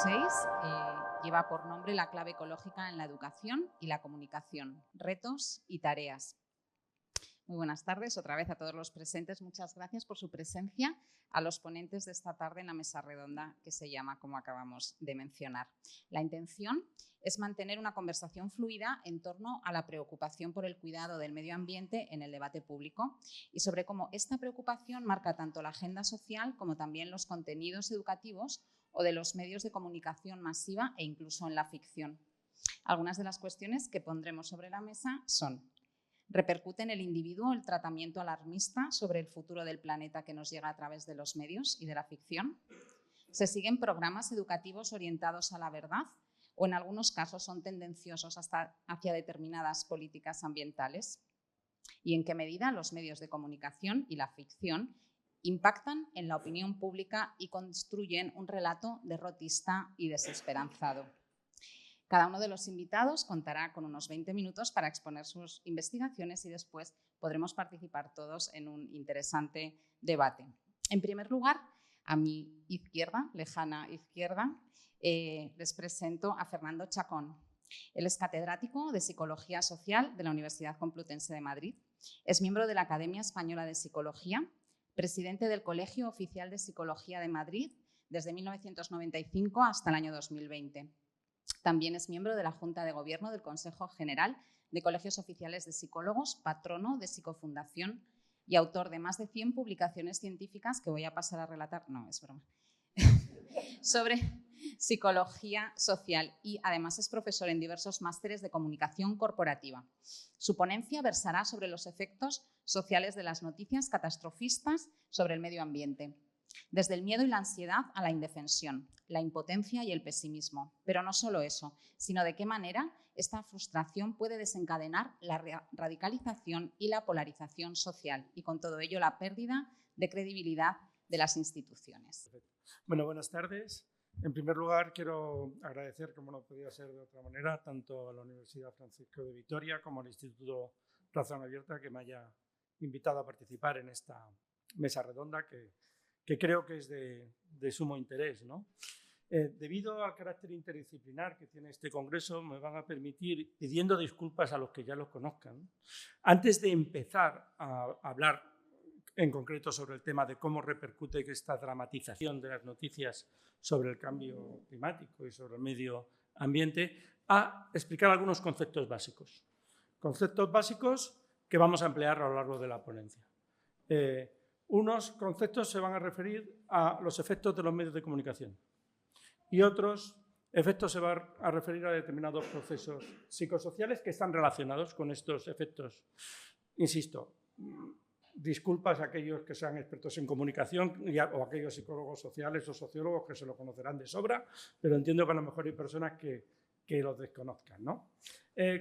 6 lleva por nombre la clave ecológica en la educación y la comunicación, retos y tareas. Muy buenas tardes otra vez a todos los presentes. Muchas gracias por su presencia, a los ponentes de esta tarde en la mesa redonda que se llama, como acabamos de mencionar. La intención es mantener una conversación fluida en torno a la preocupación por el cuidado del medio ambiente en el debate público y sobre cómo esta preocupación marca tanto la agenda social como también los contenidos educativos o de los medios de comunicación masiva e incluso en la ficción. Algunas de las cuestiones que pondremos sobre la mesa son: ¿repercute en el individuo el tratamiento alarmista sobre el futuro del planeta que nos llega a través de los medios y de la ficción? ¿Se siguen programas educativos orientados a la verdad o en algunos casos son tendenciosos hasta hacia determinadas políticas ambientales? ¿Y en qué medida los medios de comunicación y la ficción impactan en la opinión pública y construyen un relato derrotista y desesperanzado? Cada uno de los invitados contará con unos 20 minutos para exponer sus investigaciones y después podremos participar todos en un interesante debate. En primer lugar, a mi izquierda, lejana izquierda, les presento a Fernando Chacón. Él es catedrático de Psicología Social de la Universidad Complutense de Madrid. Es miembro de la Academia Española de Psicología, presidente del Colegio Oficial de Psicología de Madrid desde 1995 hasta el año 2020. También es miembro de la Junta de Gobierno del Consejo General de Colegios Oficiales de Psicólogos, patrono de Psicofundación y autor de más de 100 publicaciones científicas que voy a pasar a relatar, no, es broma, sobre psicología social y además es profesor en diversos másteres de comunicación corporativa. Su ponencia versará sobre los efectos sociales de las noticias catastrofistas sobre el medio ambiente, desde el miedo y la ansiedad a la indefensión, la impotencia y el pesimismo. Pero no solo eso, sino de qué manera esta frustración puede desencadenar la radicalización y la polarización social y con todo ello la pérdida de credibilidad de las instituciones. Bueno, buenas tardes. En primer lugar, quiero agradecer, como no podía ser de otra manera, tanto a la Universidad Francisco de Vitoria como al Instituto Razón Abierta que me haya invitado a participar en esta mesa redonda que creo que es de sumo interés, ¿no? Debido al carácter interdisciplinar que tiene este congreso, me van a permitir, pidiendo disculpas a los que ya los conozcan, antes de empezar a hablar en concreto sobre el tema de cómo repercute esta dramatización de las noticias sobre el cambio climático y sobre el medio ambiente, a explicar algunos conceptos básicos. Conceptos básicos que vamos a emplear a lo largo de la ponencia. Unos conceptos se van a referir a los efectos de los medios de comunicación y otros efectos se van a referir a determinados procesos psicosociales que están relacionados con estos efectos. Insisto, disculpas a aquellos que sean expertos en comunicación o aquellos psicólogos sociales o sociólogos que se lo conocerán de sobra, pero entiendo que a lo mejor hay personas que los desconozcan, ¿no?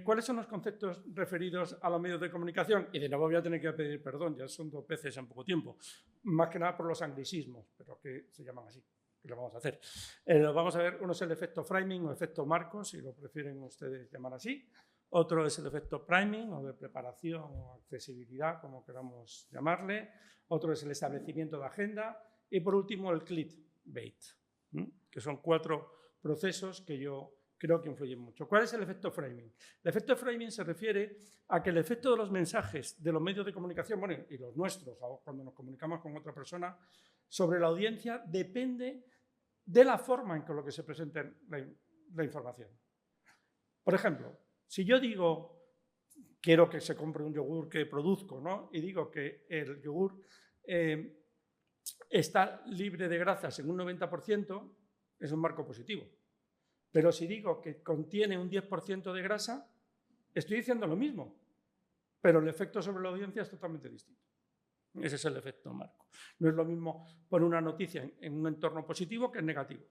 ¿Cuáles son los conceptos referidos a los medios de comunicación? Y de nuevo voy a tener que pedir perdón, ya son 2 veces en poco tiempo, más que nada por los anglicismos, pero que se llaman así, que lo vamos a hacer. Vamos a ver, uno es el efecto framing o efecto marco, si lo prefieren ustedes llamar así. Otro es el efecto priming o de preparación o accesibilidad, como queramos llamarle. Otro es el establecimiento de agenda. Y por último, el clickbait, que son 4 procesos que yo creo que influyen mucho. ¿Cuál es el efecto framing? El efecto framing se refiere a que el efecto de los mensajes de los medios de comunicación, bueno, y los nuestros, cuando nos comunicamos con otra persona, sobre la audiencia, depende de la forma en que se presenta la información. Por ejemplo, si yo digo, quiero que se compre un yogur que produzco, ¿no? Y digo que el yogur está libre de grasas en un 90%, es un marco positivo. Pero si digo que contiene un 10% de grasa, estoy diciendo lo mismo, pero el efecto sobre la audiencia es totalmente distinto. Ese es el efecto marco. No es lo mismo poner una noticia en un entorno positivo que en negativo.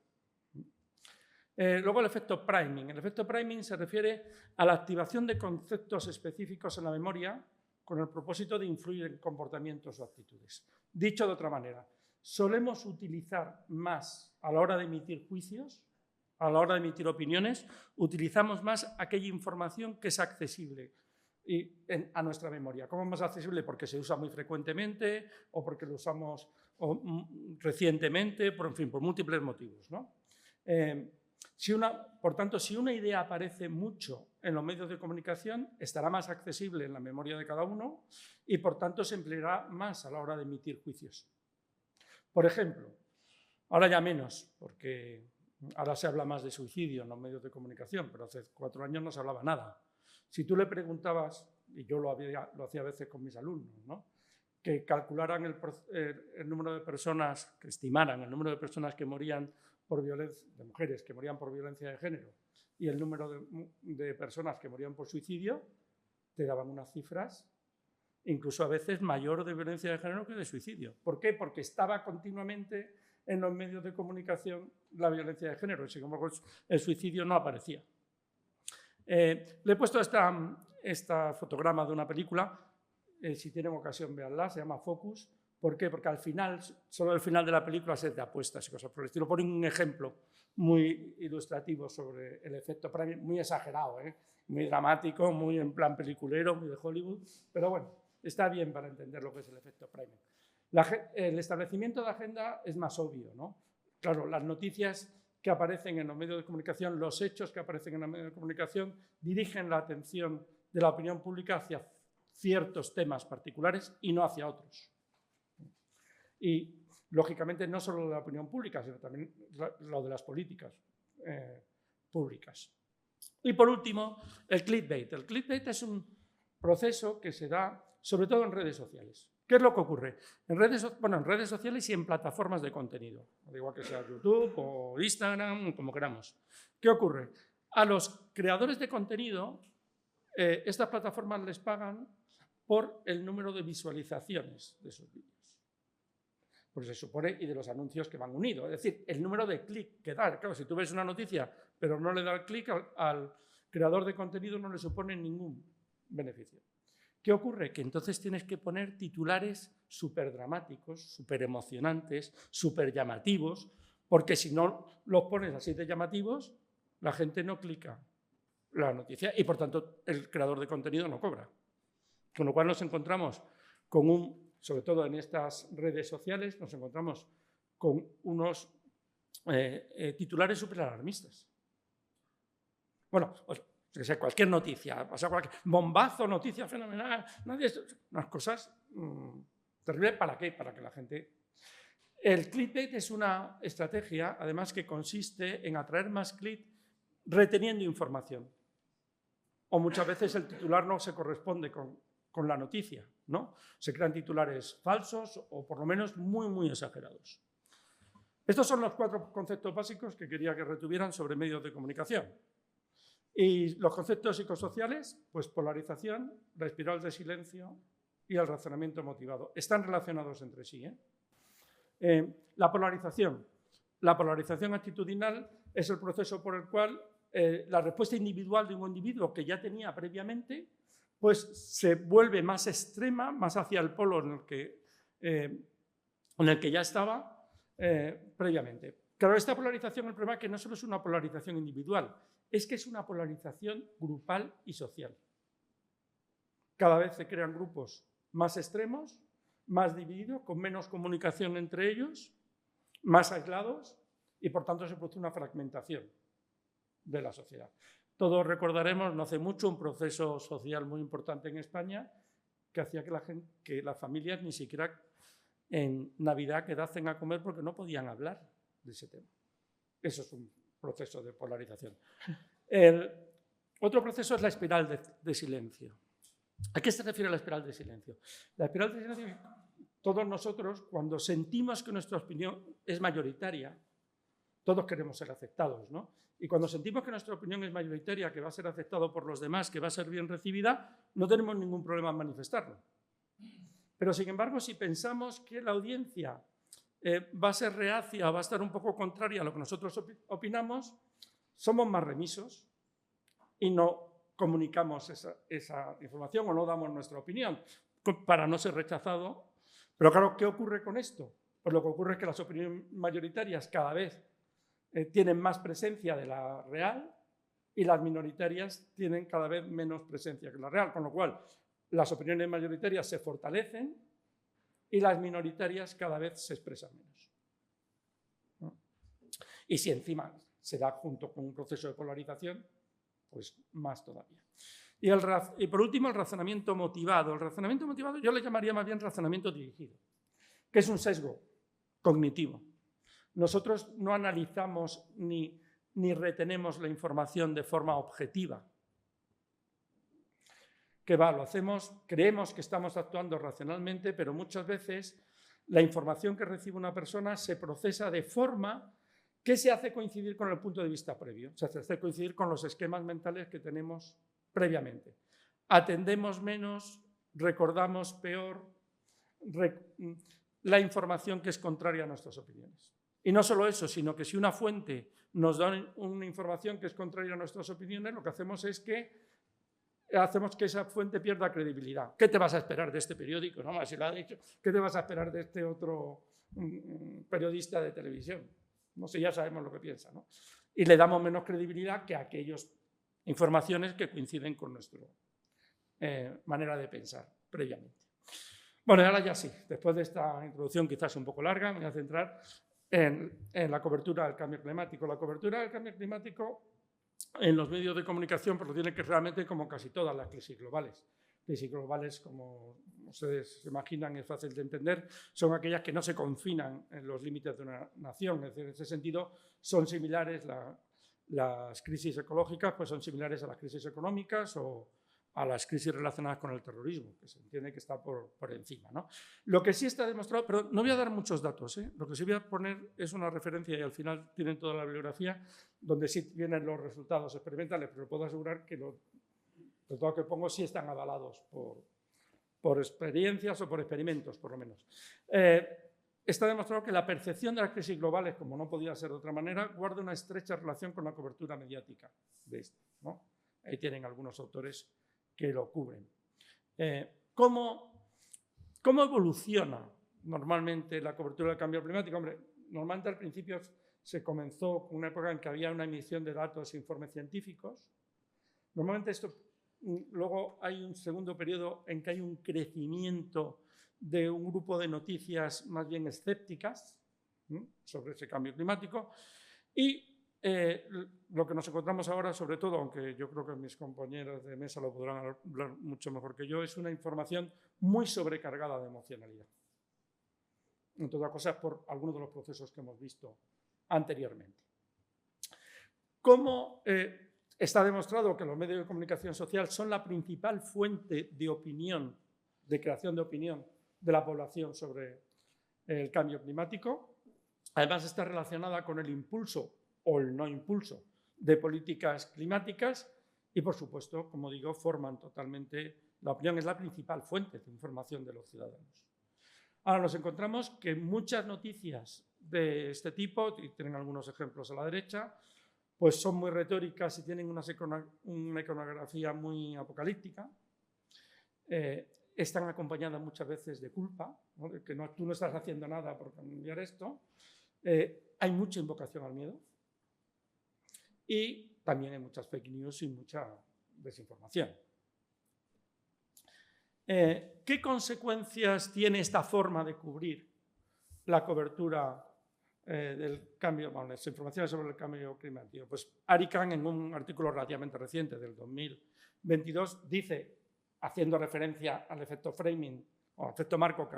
Luego el efecto priming. El efecto priming se refiere a la activación de conceptos específicos en la memoria con el propósito de influir en comportamientos o actitudes. Dicho de otra manera, solemos utilizar más a la hora de emitir juicios, a la hora de emitir opiniones, utilizamos más aquella información que es accesible a nuestra memoria. ¿Cómo es más accesible? Porque se usa muy frecuentemente o porque lo usamos recientemente, en fin, por múltiples motivos, ¿no? Por tanto, si una idea aparece mucho en los medios de comunicación, estará más accesible en la memoria de cada uno y, por tanto, se empleará más a la hora de emitir juicios. Por ejemplo, ahora ya menos, porque ahora se habla más de suicidio en los medios de comunicación, pero hace 4 años no se hablaba nada. Si tú le preguntabas, y yo lo hacía a veces con mis alumnos, ¿no?, que calcularan el número de personas, que estimaran el número de personas que morían por violencia, de mujeres que morían por violencia de género, y el número de personas que morían por suicidio, te daban unas cifras incluso a veces mayor de violencia de género que de suicidio. ¿Por qué? Porque estaba continuamente en los medios de comunicación la violencia de género, y sin embargo el suicidio no aparecía. Le he puesto esta fotograma de una película, si tienen ocasión véanla, se llama Focus. ¿Por qué? Porque al final, solo al final de la película se te apuestas y cosas por el estilo. Ponen un ejemplo muy ilustrativo sobre el efecto Priming, muy exagerado, muy dramático, muy en plan peliculero, muy de Hollywood, pero bueno, está bien para entender lo que es el efecto Priming. El establecimiento de agenda es más obvio, ¿no? Claro, las noticias que aparecen en los medios de comunicación, los hechos que aparecen en los medios de comunicación, dirigen la atención de la opinión pública hacia ciertos temas particulares y no hacia otros. Y, lógicamente, no solo de la opinión pública, sino también lo de las políticas públicas. Y, por último, el clickbait. El clickbait es un proceso que se da sobre todo en redes sociales. ¿Qué es lo que ocurre? En redes sociales y en plataformas de contenido, da igual que sea YouTube o Instagram, como queramos. ¿Qué ocurre? A los creadores de contenido, estas plataformas les pagan por el número de visualizaciones de sus vídeos. Pues se supone, y de los anuncios que van unidos, es decir, el número de clic que da. Claro, si tú ves una noticia pero no le da el clic, al creador de contenido no le supone ningún beneficio. ¿Qué ocurre? Que entonces tienes que poner titulares súper dramáticos, súper emocionantes, súper llamativos, porque si no los pones así de llamativos, la gente no clica la noticia y, por tanto, el creador de contenido no cobra. Con lo cual nos encontramos con sobre todo en estas redes sociales, nos encontramos con unos titulares súper alarmistas. Bueno, cualquier noticia, cualquier bombazo, noticia fenomenal, unas cosas terribles. ¿Para qué? Para que la gente... El clickbait es una estrategia, además, que consiste en atraer más clic reteniendo información. O muchas veces el titular no se corresponde con la noticia, ¿no? Se crean titulares falsos o por lo menos muy, muy exagerados. Estos son los 4 conceptos básicos que quería que retuvieran sobre medios de comunicación. Y los conceptos psicosociales, pues polarización, la espiral de silencio y el razonamiento motivado. Están relacionados entre sí. La polarización actitudinal es el proceso por el cual la respuesta individual de un individuo que ya tenía previamente, pues se vuelve más extrema, más hacia el polo en el que ya estaba previamente. Claro, esta polarización, el problema es que no solo es una polarización individual, es que es una polarización grupal y social. Cada vez se crean grupos más extremos, más divididos, con menos comunicación entre ellos, más aislados y, por tanto, se produce una fragmentación de la sociedad. Todos recordaremos, no hace mucho, un proceso social muy importante en España que hacía que las familias ni siquiera en Navidad quedasen a comer porque no podían hablar de ese tema. Eso es un proceso de polarización. El otro proceso es la espiral de silencio. ¿A qué se refiere la espiral de silencio? La espiral de silencio, todos nosotros, cuando sentimos que nuestra opinión es mayoritaria, todos queremos ser aceptados, ¿no? Y cuando sentimos que nuestra opinión es mayoritaria, que va a ser aceptado por los demás, que va a ser bien recibida, no tenemos ningún problema en manifestarlo. Pero, sin embargo, si pensamos que la audiencia va a ser reacia, va a estar un poco contraria a lo que nosotros opinamos, somos más remisos y no comunicamos esa información o no damos nuestra opinión para no ser rechazado. Pero claro, ¿qué ocurre con esto? Pues lo que ocurre es que las opiniones mayoritarias cada vez tienen más presencia de la real y las minoritarias tienen cada vez menos presencia que la real, con lo cual las opiniones mayoritarias se fortalecen y las minoritarias cada vez se expresan menos. Y si encima se da junto con un proceso de polarización, pues más todavía. Y por último, el razonamiento motivado. El razonamiento motivado yo le llamaría más bien razonamiento dirigido, que es un sesgo cognitivo. Nosotros no analizamos ni retenemos la información de forma objetiva. ¿Qué va? Lo hacemos, creemos que estamos actuando racionalmente, pero muchas veces la información que recibe una persona se procesa de forma que se hace coincidir con el punto de vista previo, se hace coincidir con los esquemas mentales que tenemos previamente. Atendemos menos, recordamos peor la información que es contraria a nuestras opiniones. Y no solo eso, sino que si una fuente nos da una información que es contraria a nuestras opiniones, lo que hacemos es que hacemos que esa fuente pierda credibilidad. ¿Qué te vas a esperar de este periódico? No, si lo ha dicho. ¿Qué te vas a esperar de este otro periodista de televisión? No sé, ya sabemos lo que piensa, ¿no? Y le damos menos credibilidad que a aquellas informaciones que coinciden con nuestra manera de pensar previamente. Bueno, ahora ya sí, después de esta introducción quizás un poco larga, me voy a centrar en la cobertura del cambio climático. La cobertura del cambio climático en los medios de comunicación pues lo tiene que realmente como casi todas las crisis globales. Crisis globales, como ustedes se imaginan, es fácil de entender, son aquellas que no se confinan en los límites de una nación. Es decir, en ese sentido son similares, las crisis ecológicas pues son similares a las crisis económicas o a las crisis relacionadas con el terrorismo, que se entiende que está por encima, ¿no? Lo que sí está demostrado, pero no voy a dar muchos datos, lo que sí voy a poner es una referencia y al final tienen toda la bibliografía donde sí vienen los resultados experimentales, pero puedo asegurar que los datos que pongo sí están avalados por experiencias o por experimentos, por lo menos. Está demostrado que la percepción de las crisis globales, como no podía ser de otra manera, guarda una estrecha relación con la cobertura mediática de esto, ¿no? Ahí tienen algunos autores que lo cubren. ¿Cómo evoluciona normalmente la cobertura del cambio climático? Hombre, normalmente al principio se comenzó con una época en que había una emisión de datos e informes científicos. Normalmente luego hay un segundo periodo en que hay un crecimiento de un grupo de noticias más bien escépticas sobre ese cambio climático y lo que nos encontramos ahora, sobre todo, aunque yo creo que mis compañeros de mesa lo podrán hablar mucho mejor que yo, es una información muy sobrecargada de emocionalidad. Entre otras cosas, por algunos de los procesos que hemos visto anteriormente. ¿Cómo está demostrado que los medios de comunicación social son la principal fuente de opinión, de creación de opinión de la población sobre el cambio climático? Además, está relacionada con el impulso o el no impulso de políticas climáticas y, por supuesto, como digo, forman totalmente, la opinión es la principal fuente de información de los ciudadanos. Ahora nos encontramos que muchas noticias de este tipo, y tienen algunos ejemplos a la derecha, pues son muy retóricas y tienen una iconografía muy apocalíptica, están acompañadas muchas veces de culpa, ¿no? De que tú no estás haciendo nada por cambiar esto, hay mucha invocación al miedo, y también hay muchas fake news y mucha desinformación. ¿Qué consecuencias tiene esta forma de cubrir la cobertura del cambio, bueno, las informaciones sobre el cambio climático? Pues Ari Kahn, en un artículo relativamente reciente del 2022, dice, haciendo referencia al efecto framing o efecto marco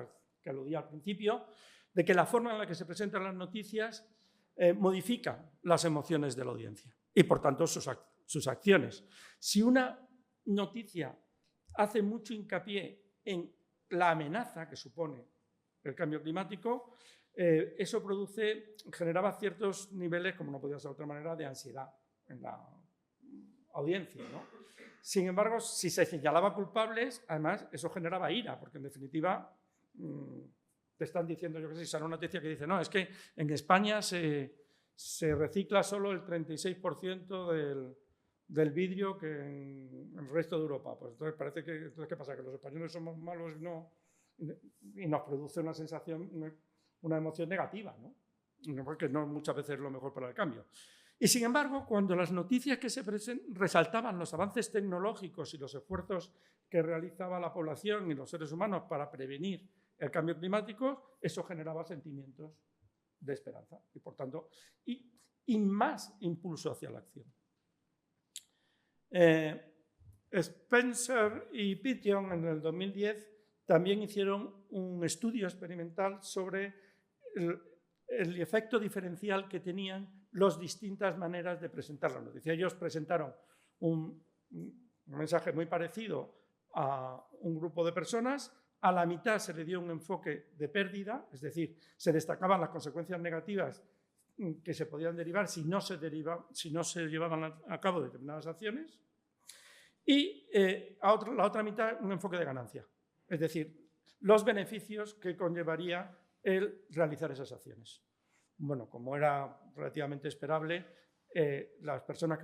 que aludía al principio, de que la forma en la que se presentan las noticias modifica las emociones de la audiencia y, por tanto, sus acciones. Si una noticia hace mucho hincapié en la amenaza que supone el cambio climático, eso generaba ciertos niveles, como no podía ser de otra manera, de ansiedad en la audiencia, ¿no? Sin embargo, si se señalaba culpables, además, eso generaba ira, porque en definitiva te están diciendo, yo qué sé, sale una noticia que dice, no, es que en España se recicla solo el 36% del vidrio que en el resto de Europa. Pues entonces parece que, entonces, ¿qué pasa? Que los españoles somos malos y nos produce una sensación, una emoción negativa, ¿no? Porque no muchas veces es lo mejor para el cambio. Y sin embargo, cuando las noticias que se resaltaban los avances tecnológicos y los esfuerzos que realizaba la población y los seres humanos para prevenir el cambio climático, eso generaba sentimientos de esperanza y, por tanto, y más impulso hacia la acción. Spencer y Pigeon en el 2010 también hicieron un estudio experimental sobre el efecto diferencial que tenían las distintas maneras de presentar la noticia. Ellos presentaron un mensaje muy parecido a un grupo de personas. A la mitad se le dio un enfoque de pérdida, es decir, se destacaban las consecuencias negativas que se podían derivar si no se llevaban a cabo determinadas acciones. Y la otra mitad un enfoque de ganancia, es decir, los beneficios que conllevaría el realizar esas acciones. Bueno, como era relativamente esperable, las personas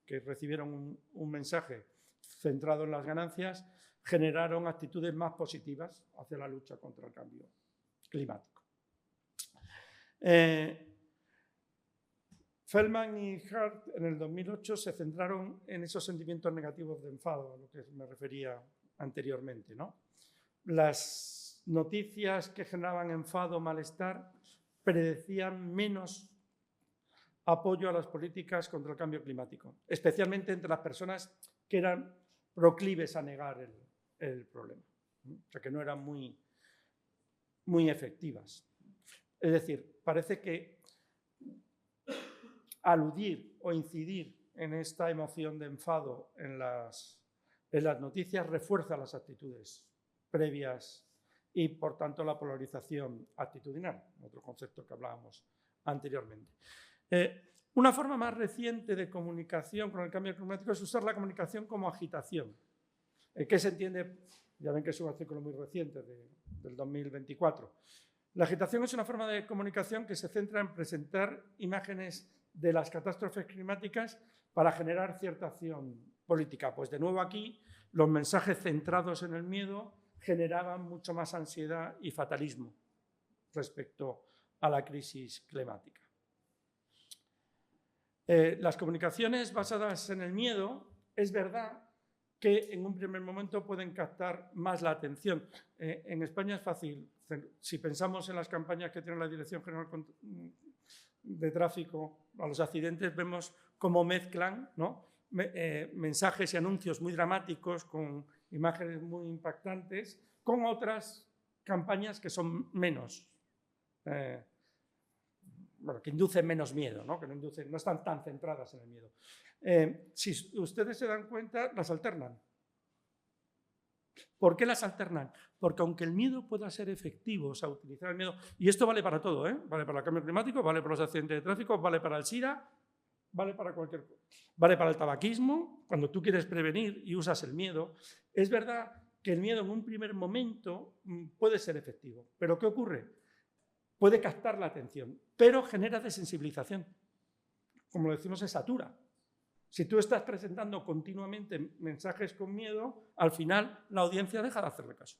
que recibieron un mensaje centrado en las ganancias generaron actitudes más positivas hacia la lucha contra el cambio climático. Feldman y Hart en el 2008 se centraron en esos sentimientos negativos de enfado, a lo que me refería anteriormente, ¿no? Las noticias que generaban enfado o malestar predecían menos apoyo a las políticas contra el cambio climático, especialmente entre las personas que eran proclives a negar el problema, ¿no? O sea, que no eran muy efectivas. Es decir, parece que aludir o incidir en esta emoción de enfado en las noticias refuerza las actitudes previas y, por tanto, la polarización actitudinal, otro concepto que hablábamos anteriormente. Una forma más reciente de comunicación con el cambio climático es usar la comunicación como agitación. ¿Qué se entiende? Ya ven que es un artículo muy reciente del 2024. La agitación es una forma de comunicación que se centra en presentar imágenes de las catástrofes climáticas para generar cierta acción política. Pues de nuevo aquí, los mensajes centrados en el miedo generaban mucho más ansiedad y fatalismo respecto a la crisis climática. Las comunicaciones basadas en el miedo, es verdad que en un primer momento pueden captar más la atención. En España es fácil, si pensamos en las campañas que tiene la Dirección General de Tráfico a los accidentes, vemos cómo mezclan, ¿no? Mensajes y anuncios muy dramáticos con imágenes muy impactantes con otras campañas que son menos, bueno, que inducen menos miedo, ¿no? Que no están tan centradas en el miedo. Si ustedes se dan cuenta, las alternan. ¿Por qué las alternan? Porque aunque el miedo pueda ser efectivo, o sea, utilizar el miedo, y esto vale para todo, vale para el cambio climático, vale para los accidentes de tráfico, vale para el SIDA, vale para cualquier cosa, vale para el tabaquismo, cuando tú quieres prevenir y usas el miedo. Es verdad que el miedo en un primer momento puede ser efectivo, pero ¿qué ocurre? Puede captar la atención, pero genera desensibilización. Como lo decimos, se satura. Si tú estás presentando continuamente mensajes con miedo, al final la audiencia deja de hacerle caso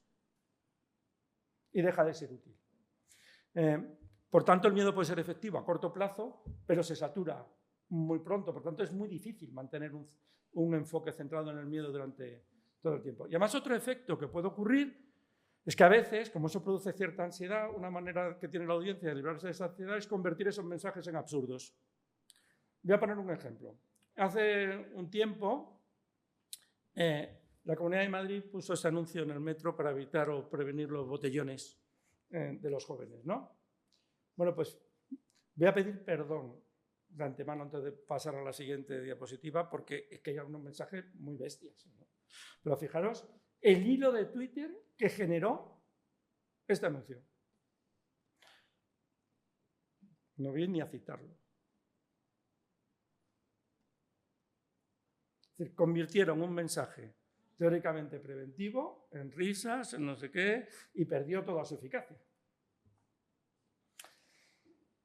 y deja de ser útil. Por tanto, el miedo puede ser efectivo a corto plazo, pero se satura muy pronto. Por tanto, es muy difícil mantener un enfoque centrado en el miedo durante todo el tiempo. Y además, otro efecto que puede ocurrir es que a veces, como eso produce cierta ansiedad, una manera que tiene la audiencia de librarse de esa ansiedad es convertir esos mensajes en absurdos. Voy a poner un ejemplo. Hace un tiempo, la Comunidad de Madrid puso ese anuncio en el metro para evitar o prevenir los botellones de los jóvenes, ¿no? Bueno, pues voy a pedir perdón de antemano antes de pasar a la siguiente diapositiva, porque es que hay unos mensajes muy bestias, ¿no? Pero fijaros, el hilo de Twitter que generó este anuncio. No voy ni a citarlo. Es decir, convirtieron un mensaje teóricamente preventivo en risas, en no sé qué, y perdió toda su eficacia.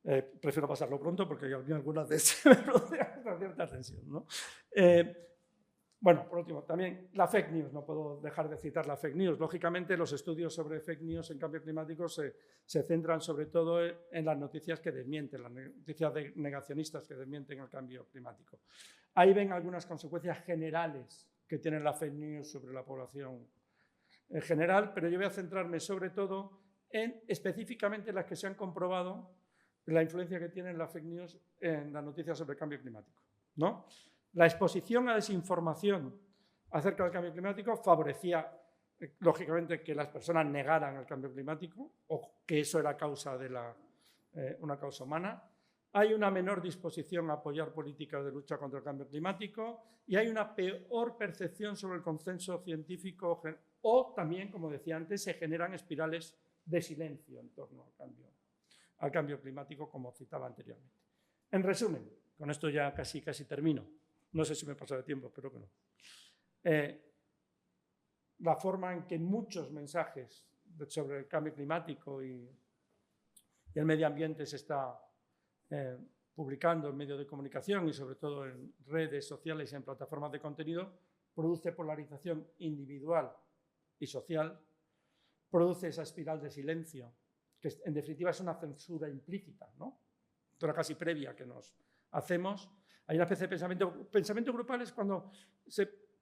Prefiero pasarlo pronto porque algunas veces me produce cierta tensión, ¿no? Bueno, por último, también la fake news, no puedo dejar de citar la fake news. Lógicamente, los estudios sobre fake news en cambio climático se centran sobre todo en las noticias que desmienten, las noticias negacionistas que desmienten el cambio climático. Ahí ven algunas consecuencias generales que tienen la fake news sobre la población en general, pero yo voy a centrarme sobre todo en específicamente las que se han comprobado la influencia que tienen las fake news en las noticias sobre el cambio climático, ¿no? La exposición a desinformación acerca del cambio climático favorecía, lógicamente, que las personas negaran el cambio climático o que eso era causa de una causa humana. Hay una menor disposición a apoyar políticas de lucha contra el cambio climático y hay una peor percepción sobre el consenso científico o también, como decía antes, se generan espirales de silencio en torno al cambio climático, como citaba anteriormente. En resumen, con esto ya casi termino. No sé si me he pasado de tiempo, espero que no. La forma en que muchos mensajes sobre el cambio climático y el medio ambiente se está publicando en medios de comunicación y sobre todo en redes sociales y en plataformas de contenido, produce polarización individual y social, produce esa espiral de silencio, que en definitiva es una censura implícita, ¿no? Toda casi previa que nos hacemos. Hay una especie de pensamiento grupal es cuando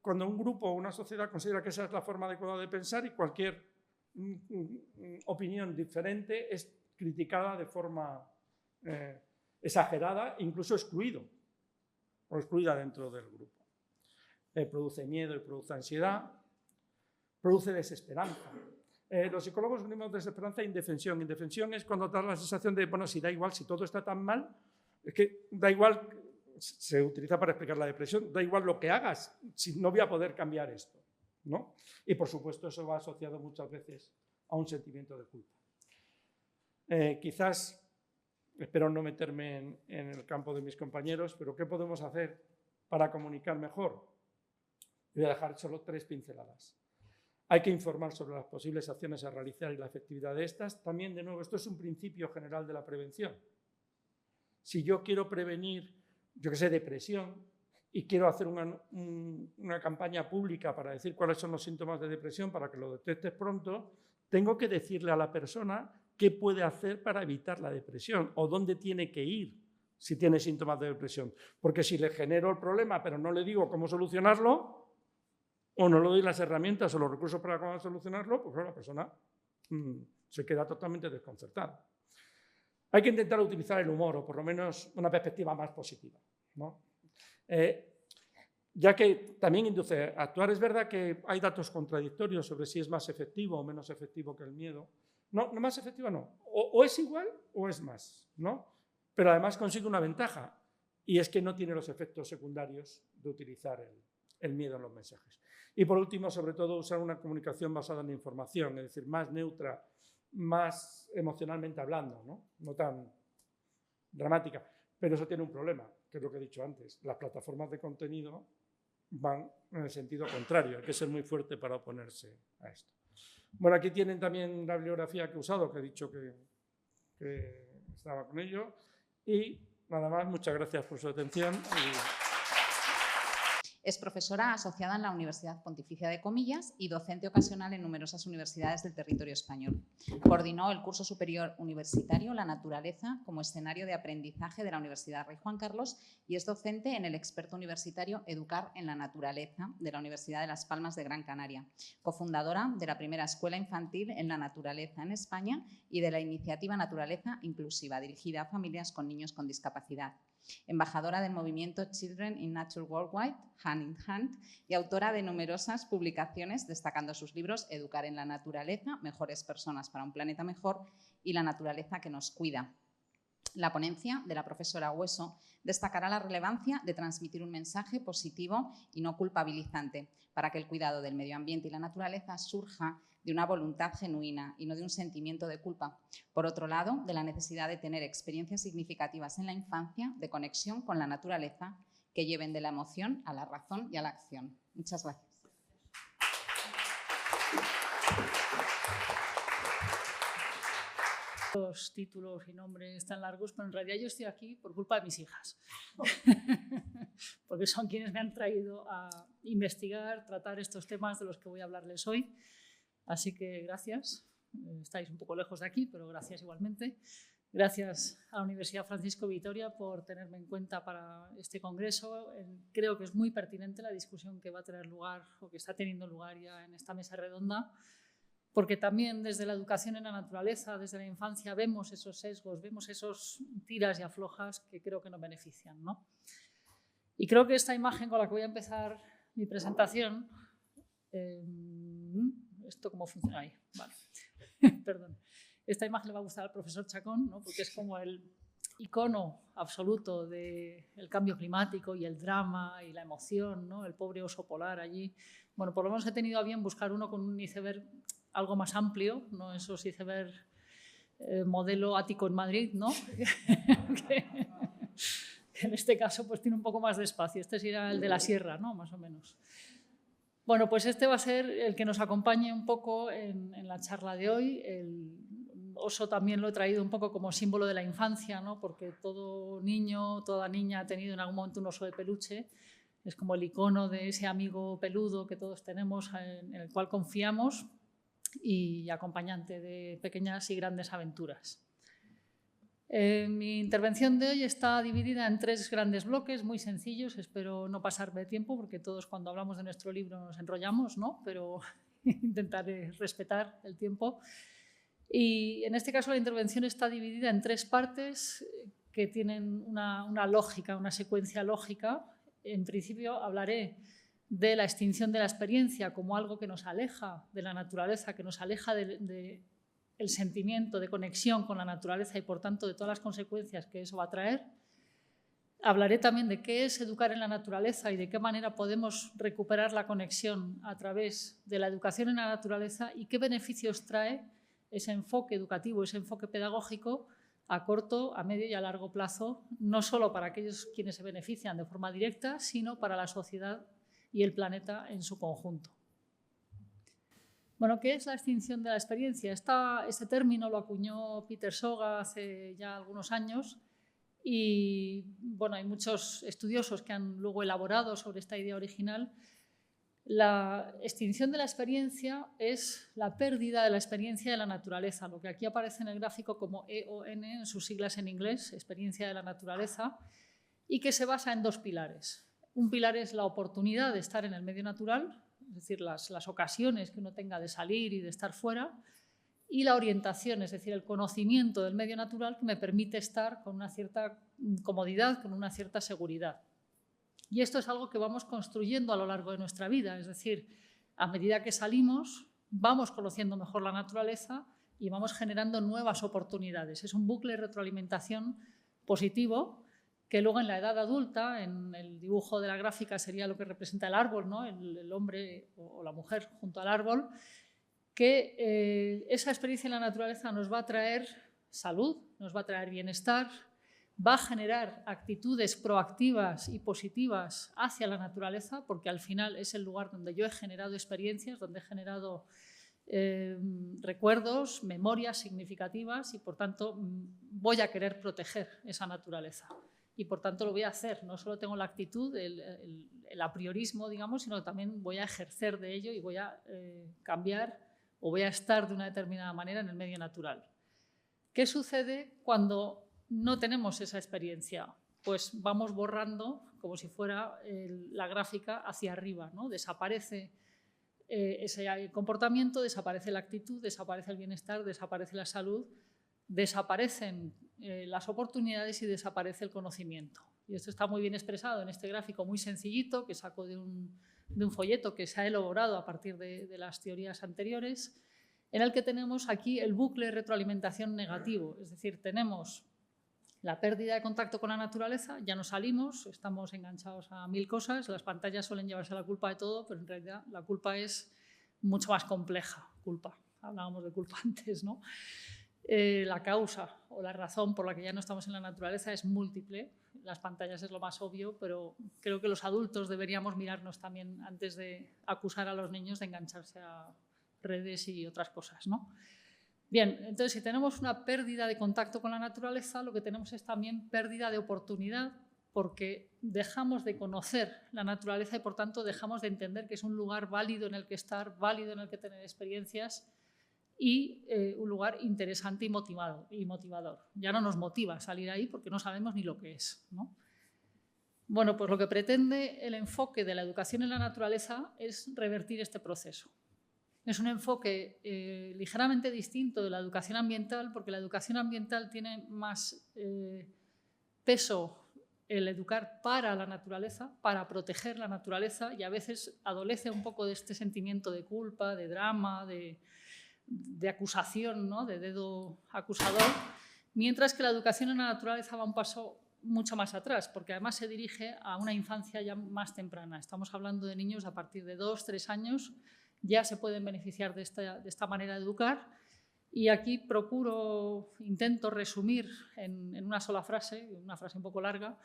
un grupo o una sociedad considera que esa es la forma adecuada de pensar y cualquier opinión diferente es criticada de forma exagerada, incluso excluida dentro del grupo. Produce miedo y produce ansiedad, produce desesperanza. Los psicólogos unimos desesperanza e indefensión. Indefensión es cuando da la sensación de, bueno, si da igual, si todo está tan mal, es que da igual, se utiliza para explicar la depresión, da igual lo que hagas, si no voy a poder cambiar esto, ¿no? Y por supuesto eso va asociado muchas veces a un sentimiento de culpa. Quizás, espero no meterme en el campo de mis compañeros, pero ¿qué podemos hacer para comunicar mejor? Voy a dejar solo 3 pinceladas. Hay que informar sobre las posibles acciones a realizar y la efectividad de estas. También, de nuevo, esto es un principio general de la prevención. Si yo quiero prevenir, yo qué sé, depresión, y quiero hacer una campaña pública para decir cuáles son los síntomas de depresión para que lo detectes pronto, tengo que decirle a la persona qué puede hacer para evitar la depresión o dónde tiene que ir si tiene síntomas de depresión. Porque si le genero el problema pero no le digo cómo solucionarlo, o no le doy las herramientas o los recursos para cómo solucionarlo, pues la persona se queda totalmente desconcertada. Hay que intentar utilizar el humor, o por lo menos una perspectiva más positiva, ¿no? Ya que también induce a actuar. Es verdad que hay datos contradictorios sobre si es más efectivo o menos efectivo que el miedo. No más efectivo no. O es igual o es más, ¿no? Pero además consigue una ventaja, y es que no tiene los efectos secundarios de utilizar el miedo en los mensajes. Y por último, sobre todo, usar una comunicación basada en la información, es decir, más neutra, más emocionalmente hablando, no tan dramática. Pero eso tiene un problema, que es lo que he dicho antes. Las plataformas de contenido van en el sentido contrario. Hay que ser muy fuerte para oponerse a esto. Bueno, aquí tienen también la bibliografía que he usado, que he dicho que estaba con ello. Y nada más, muchas gracias por su atención. Es profesora asociada en la Universidad Pontificia de Comillas y docente ocasional en numerosas universidades del territorio español. Coordinó el curso superior universitario La Naturaleza como escenario de aprendizaje de la Universidad Rey Juan Carlos y es docente en el experto universitario Educar en la Naturaleza de la Universidad de Las Palmas de Gran Canaria, cofundadora de la primera escuela infantil en la naturaleza en España y de la iniciativa Naturaleza Inclusiva, dirigida a familias con niños con discapacidad. Embajadora del movimiento Children in Nature Worldwide, Hand in Hand, y autora de numerosas publicaciones, destacando sus libros Educar en la Naturaleza, Mejores Personas para un Planeta Mejor y La Naturaleza que nos cuida. La ponencia de la profesora Hueso destacará la relevancia de transmitir un mensaje positivo y no culpabilizante para que el cuidado del medio ambiente y la naturaleza surja de una voluntad genuina y no de un sentimiento de culpa. Por otro lado, de la necesidad de tener experiencias significativas en la infancia de conexión con la naturaleza que lleven de la emoción a la razón y a la acción. Muchas gracias. Los títulos y nombres tan largos, pero en realidad yo estoy aquí por culpa de mis hijas, porque son quienes me han traído a investigar, tratar estos temas de los que voy a hablarles hoy. Así que gracias, estáis un poco lejos de aquí, pero gracias igualmente. Gracias a la Universidad Francisco de Vitoria por tenerme en cuenta para este congreso. Creo que es muy pertinente la discusión que va a tener lugar o que está teniendo lugar ya en esta mesa redonda porque también desde la educación en la naturaleza, desde la infancia, vemos esos sesgos, vemos esos tiras y aflojas que creo que nos benefician, ¿no? Y creo que esta imagen con la que voy a empezar mi presentación, ¿esto cómo funciona ahí? Vale. Perdón. Esta imagen le va a gustar al profesor Chacón, ¿no? Porque es como el icono absoluto del cambio climático y el drama y la emoción, ¿no? El pobre oso polar allí. Bueno, por lo menos he tenido a bien buscar uno con un iceberg algo más amplio, no esos iceberg modelo ático en Madrid, ¿no? que en este caso pues tiene un poco más de espacio. Este será el de la sierra, ¿no? Más o menos. Bueno, pues este va a ser el que nos acompañe un poco en la charla de hoy. El oso también lo he traído un poco como símbolo de la infancia, ¿no? Porque todo niño, toda niña ha tenido en algún momento un oso de peluche. Es como el icono de ese amigo peludo que todos tenemos, en el cual confiamos y acompañante de pequeñas y grandes aventuras. Mi intervención de hoy está dividida en 3 grandes bloques muy sencillos. Espero no pasarme de tiempo porque todos cuando hablamos de nuestro libro nos enrollamos, ¿no? Pero intentaré respetar el tiempo. Y en este caso la intervención está dividida en 3 partes que tienen una lógica, una secuencia lógica. En principio hablaré de la extinción de la experiencia como algo que nos aleja de la naturaleza, que nos aleja del sentimiento de conexión con la naturaleza y, por tanto, de todas las consecuencias que eso va a traer. Hablaré también de qué es educar en la naturaleza y de qué manera podemos recuperar la conexión a través de la educación en la naturaleza y qué beneficios trae ese enfoque educativo, ese enfoque pedagógico a corto, a medio y a largo plazo, no solo para aquellos quienes se benefician de forma directa, sino para la sociedad y el planeta en su conjunto. Bueno, ¿qué es la extinción de la experiencia? Este término lo acuñó Peter Soga hace ya algunos años y bueno, hay muchos estudiosos que han luego elaborado sobre esta idea original. La extinción de la experiencia es la pérdida de la experiencia de la naturaleza, lo que aquí aparece en el gráfico como EON, en sus siglas en inglés, experiencia de la naturaleza, y que se basa en 2 pilares. Un pilar es la oportunidad de estar en el medio natural, es decir, las ocasiones que uno tenga de salir y de estar fuera, y la orientación, es decir, el conocimiento del medio natural que me permite estar con una cierta comodidad, con una cierta seguridad. Y esto es algo que vamos construyendo a lo largo de nuestra vida, es decir, a medida que salimos, vamos conociendo mejor la naturaleza y vamos generando nuevas oportunidades. Es un bucle de retroalimentación positivo que luego en la edad adulta, en el dibujo de la gráfica sería lo que representa el árbol, ¿no? El hombre o la mujer junto al árbol, que esa experiencia en la naturaleza nos va a traer salud, nos va a traer bienestar, va a generar actitudes proactivas y positivas hacia la naturaleza, porque al final es el lugar donde yo he generado experiencias, donde he generado recuerdos, memorias significativas y, por tanto, voy a querer proteger esa naturaleza. Y, por tanto, lo voy a hacer. No solo tengo la actitud, el apriorismo, digamos, sino que también voy a ejercer de ello y voy a cambiar o voy a estar de una determinada manera en el medio natural. ¿Qué sucede cuando no tenemos esa experiencia? Pues vamos borrando, como si fuera la gráfica, hacia arriba, ¿no? Desaparece ese comportamiento, desaparece la actitud, desaparece el bienestar, desaparece la salud, desaparecen las oportunidades y desaparece el conocimiento. Y esto está muy bien expresado en este gráfico muy sencillito que saco de un folleto que se ha elaborado a partir de las teorías anteriores, en el que tenemos aquí el bucle de retroalimentación negativo, es decir, tenemos la pérdida de contacto con la naturaleza, ya no salimos, estamos enganchados a 1000 cosas, las pantallas suelen llevarse la culpa de todo, pero en realidad la culpa es mucho más compleja. Hablábamos de culpa antes, ¿no? La causa o la razón por la que ya no estamos en la naturaleza es múltiple. Las pantallas es lo más obvio, pero creo que los adultos deberíamos mirarnos también antes de acusar a los niños de engancharse a redes y otras cosas, ¿no? Bien, entonces si tenemos una pérdida de contacto con la naturaleza, lo que tenemos es también pérdida de oportunidad, porque dejamos de conocer la naturaleza y por tanto dejamos de entender que es un lugar válido en el que estar, válido en el que tener experiencias y un lugar interesante y motivador. Ya no nos motiva salir ahí porque no sabemos ni lo que es, ¿no? Bueno, pues lo que pretende el enfoque de la educación en la naturaleza es revertir este proceso. Es un enfoque ligeramente distinto de la educación ambiental, porque la educación ambiental tiene más peso el educar para la naturaleza, para proteger la naturaleza, y a veces adolece un poco de este sentimiento de culpa, de drama, de acusación, ¿no? De dedo acusador, mientras que la educación en la naturaleza va un paso mucho más atrás, porque además se dirige a una infancia ya más temprana. Estamos hablando de niños a partir de 2 o 3 años, ya se pueden beneficiar de esta manera de educar, y aquí intento resumir en una sola frase, una frase un poco larga,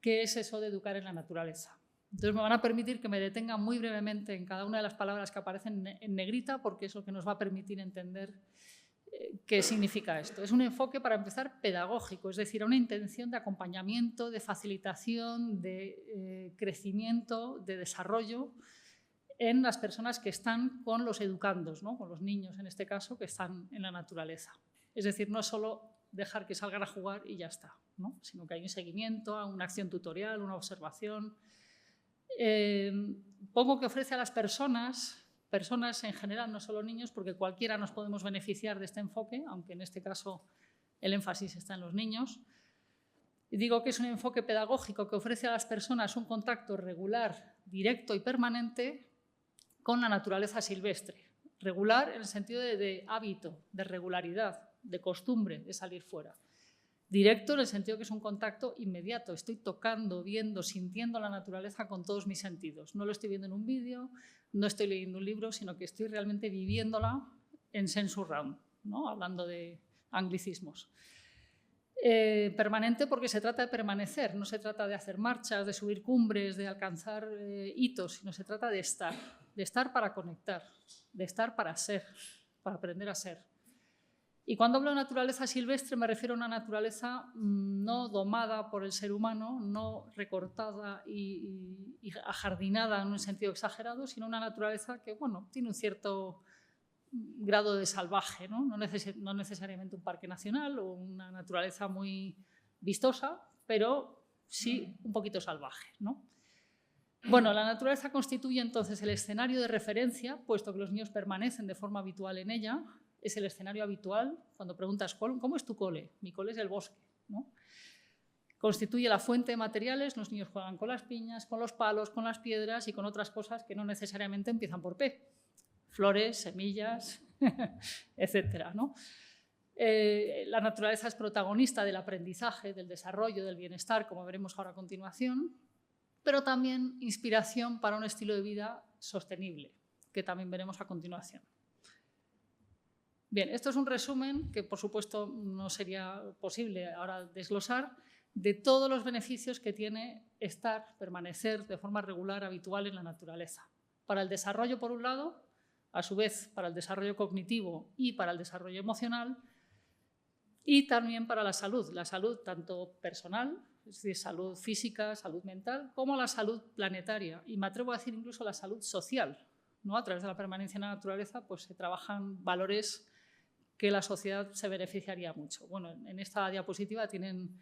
qué es eso de educar en la naturaleza. Entonces me van a permitir que me detenga muy brevemente en cada una de las palabras que aparecen en negrita, porque es lo que nos va a permitir entender qué significa esto. Es un enfoque, para empezar, pedagógico, es decir, una intención de acompañamiento, de facilitación, de crecimiento, de desarrollo en las personas que están con los educandos, ¿no? Con los niños, en este caso, que están en la naturaleza. Es decir, no solo dejar que salgan a jugar y ya está, ¿no? Sino que hay un seguimiento, una acción tutorial, una observación. Pongo que ofrece a las personas en general, no solo niños, porque cualquiera nos podemos beneficiar de este enfoque, aunque en este caso el énfasis está en los niños. Y digo que es un enfoque pedagógico que ofrece a las personas un contacto regular, directo y permanente con la naturaleza silvestre. Regular en el sentido de hábito, de regularidad, de costumbre de salir fuera. Directo en el sentido que es un contacto inmediato. Estoy tocando, viendo, sintiendo la naturaleza con todos mis sentidos. No lo estoy viendo en un vídeo, no estoy leyendo un libro, sino que estoy realmente viviéndola en sensu round, ¿no? Hablando de anglicismos. Permanente porque se trata de permanecer, no se trata de hacer marchas, de subir cumbres, de alcanzar hitos, sino se trata de estar para conectar, de estar para ser, para aprender a ser. Y cuando hablo de naturaleza silvestre me refiero a una naturaleza no domada por el ser humano, no recortada y ajardinada en un sentido exagerado, sino una naturaleza que, bueno, tiene un cierto grado de salvaje, ¿no? No necesariamente un parque nacional o una naturaleza muy vistosa, pero sí un poquito salvaje, ¿no? Bueno, la naturaleza constituye entonces el escenario de referencia, puesto que los niños permanecen de forma habitual en ella. Es el escenario habitual. Cuando preguntas, ¿cómo es tu cole? Mi cole es el bosque, ¿no? Constituye la fuente de materiales. Los niños juegan con las piñas, con los palos, con las piedras y con otras cosas que no necesariamente empiezan por P. Flores, semillas, etcétera, ¿no? La naturaleza es protagonista del aprendizaje, del desarrollo, del bienestar, como veremos ahora a continuación, pero también inspiración para un estilo de vida sostenible, que también veremos a continuación. Bien, esto es un resumen que, por supuesto, no sería posible ahora desglosar, de todos los beneficios que tiene permanecer de forma regular, habitual en la naturaleza. Para el desarrollo, por un lado, a su vez para el desarrollo cognitivo y para el desarrollo emocional, y también para la salud tanto personal, es decir, salud física, salud mental, como la salud planetaria, y me atrevo a decir incluso la salud social, ¿no? A través de la permanencia en la naturaleza pues, se trabajan valores que la sociedad se beneficiaría mucho. Bueno, en esta diapositiva tienen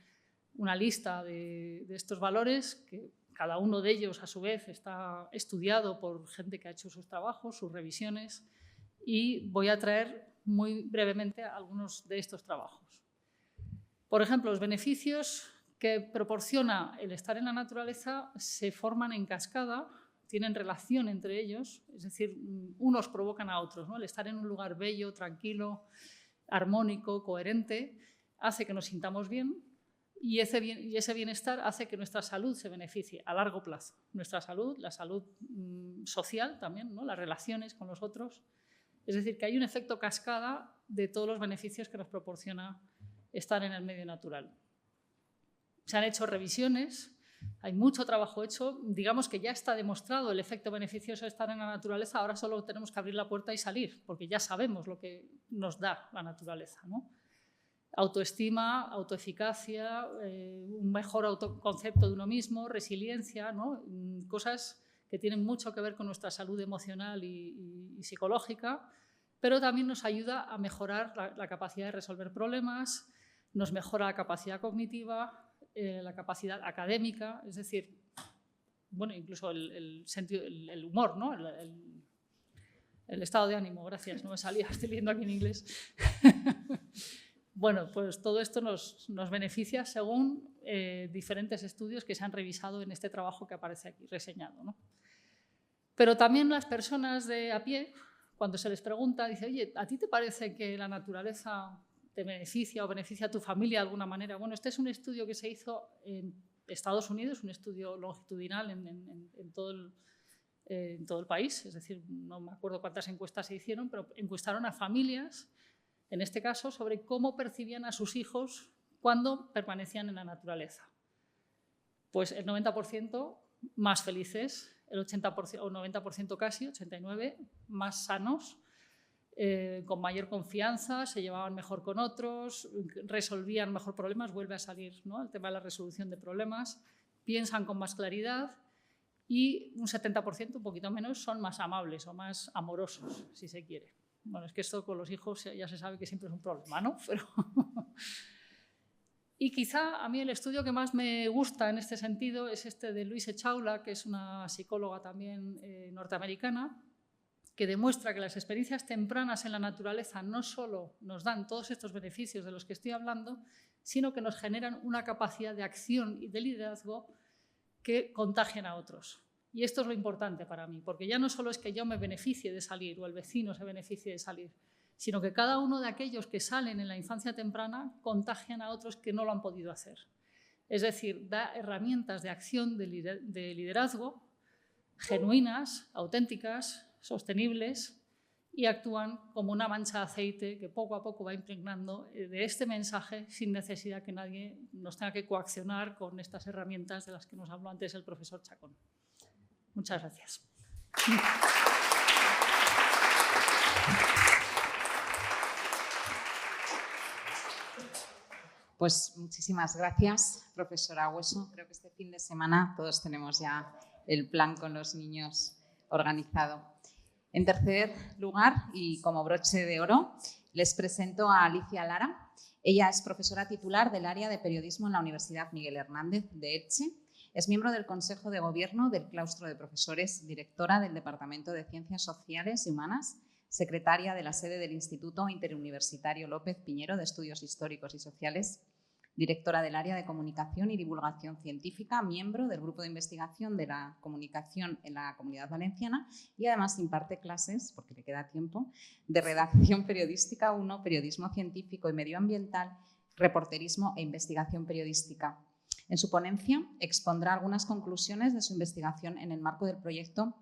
una lista de estos valores, que cada uno de ellos a su vez está estudiado por gente que ha hecho sus trabajos, sus revisiones, y voy a traer muy brevemente algunos de estos trabajos. Por ejemplo, los beneficios que proporciona el estar en la naturaleza se forman en cascada, tienen relación entre ellos, es decir, unos provocan a otros, ¿no? El estar en un lugar bello, tranquilo, armónico, coherente, hace que nos sintamos bien y ese bienestar hace que nuestra salud se beneficie a largo plazo. Nuestra salud, la salud social también, ¿no? Las relaciones con los otros. Es decir, que hay un efecto cascada de todos los beneficios que nos proporciona estar en el medio natural. Se han hecho revisiones, hay mucho trabajo hecho, digamos que ya está demostrado el efecto beneficioso de estar en la naturaleza, ahora solo tenemos que abrir la puerta y salir, porque ya sabemos lo que nos da la naturaleza, ¿no? Autoestima, autoeficacia, un mejor autoconcepto de uno mismo, resiliencia, ¿no? Cosas que tienen mucho que ver con nuestra salud emocional y psicológica, pero también nos ayuda a mejorar la capacidad de resolver problemas, nos mejora la capacidad cognitiva, la capacidad académica, es decir, bueno, incluso el humor, ¿no? El El estado de ánimo, gracias, no me salía, estoy leyendo aquí en inglés. Bueno, pues todo esto nos beneficia según diferentes estudios que se han revisado en este trabajo que aparece aquí reseñado, ¿no? Pero también las personas de a pie, cuando se les pregunta, dicen, oye, ¿a ti te parece que la naturaleza te beneficia o beneficia a tu familia de alguna manera? Bueno, este es un estudio que se hizo en Estados Unidos, un estudio longitudinal en todo el país, es decir, no me acuerdo cuántas encuestas se hicieron, pero encuestaron a familias, en este caso, sobre cómo percibían a sus hijos cuando permanecían en la naturaleza. Pues el 90% más felices, el 80% o 90% casi, 89%, más sanos, con mayor confianza, se llevaban mejor con otros, resolvían mejor problemas, vuelve a salir, ¿no?, el tema de la resolución de problemas, piensan con más claridad y un 70%, un poquito menos, son más amables o más amorosos, si se quiere. Bueno, es que esto con los hijos ya se sabe que siempre es un problema, ¿no? Pero y quizá a mí el estudio que más me gusta en este sentido es este de Louise Chaula, que es una psicóloga también norteamericana, que demuestra que las experiencias tempranas en la naturaleza no solo nos dan todos estos beneficios de los que estoy hablando, sino que nos generan una capacidad de acción y de liderazgo que contagian a otros. Y esto es lo importante para mí, porque ya no solo es que yo me beneficie de salir o el vecino se beneficie de salir, sino que cada uno de aquellos que salen en la infancia temprana contagian a otros que no lo han podido hacer. Es decir, da herramientas de acción, de liderazgo, genuinas, auténticas, sostenibles, y actúan como una mancha de aceite que poco a poco va impregnando de este mensaje sin necesidad que nadie nos tenga que coaccionar con estas herramientas de las que nos habló antes el profesor Chacón. Muchas gracias. Pues muchísimas gracias, profesora Hueso. Creo que este fin de semana todos tenemos ya el plan con los niños organizado. En tercer lugar, y como broche de oro, les presento a Alicia Lara. Ella es profesora titular del área de periodismo en la Universidad Miguel Hernández de Elche. Es miembro del Consejo de Gobierno del Claustro de Profesores, directora del Departamento de Ciencias Sociales y Humanas, secretaria de la sede del Instituto Interuniversitario López Piñero de Estudios Históricos y Sociales, directora del área de Comunicación y Divulgación Científica, miembro del Grupo de Investigación de la Comunicación en la Comunidad Valenciana y además imparte clases, porque le queda tiempo, de redacción periodística 1, periodismo científico y medioambiental, reporterismo e investigación periodística. En su ponencia expondrá algunas conclusiones de su investigación en el marco del proyecto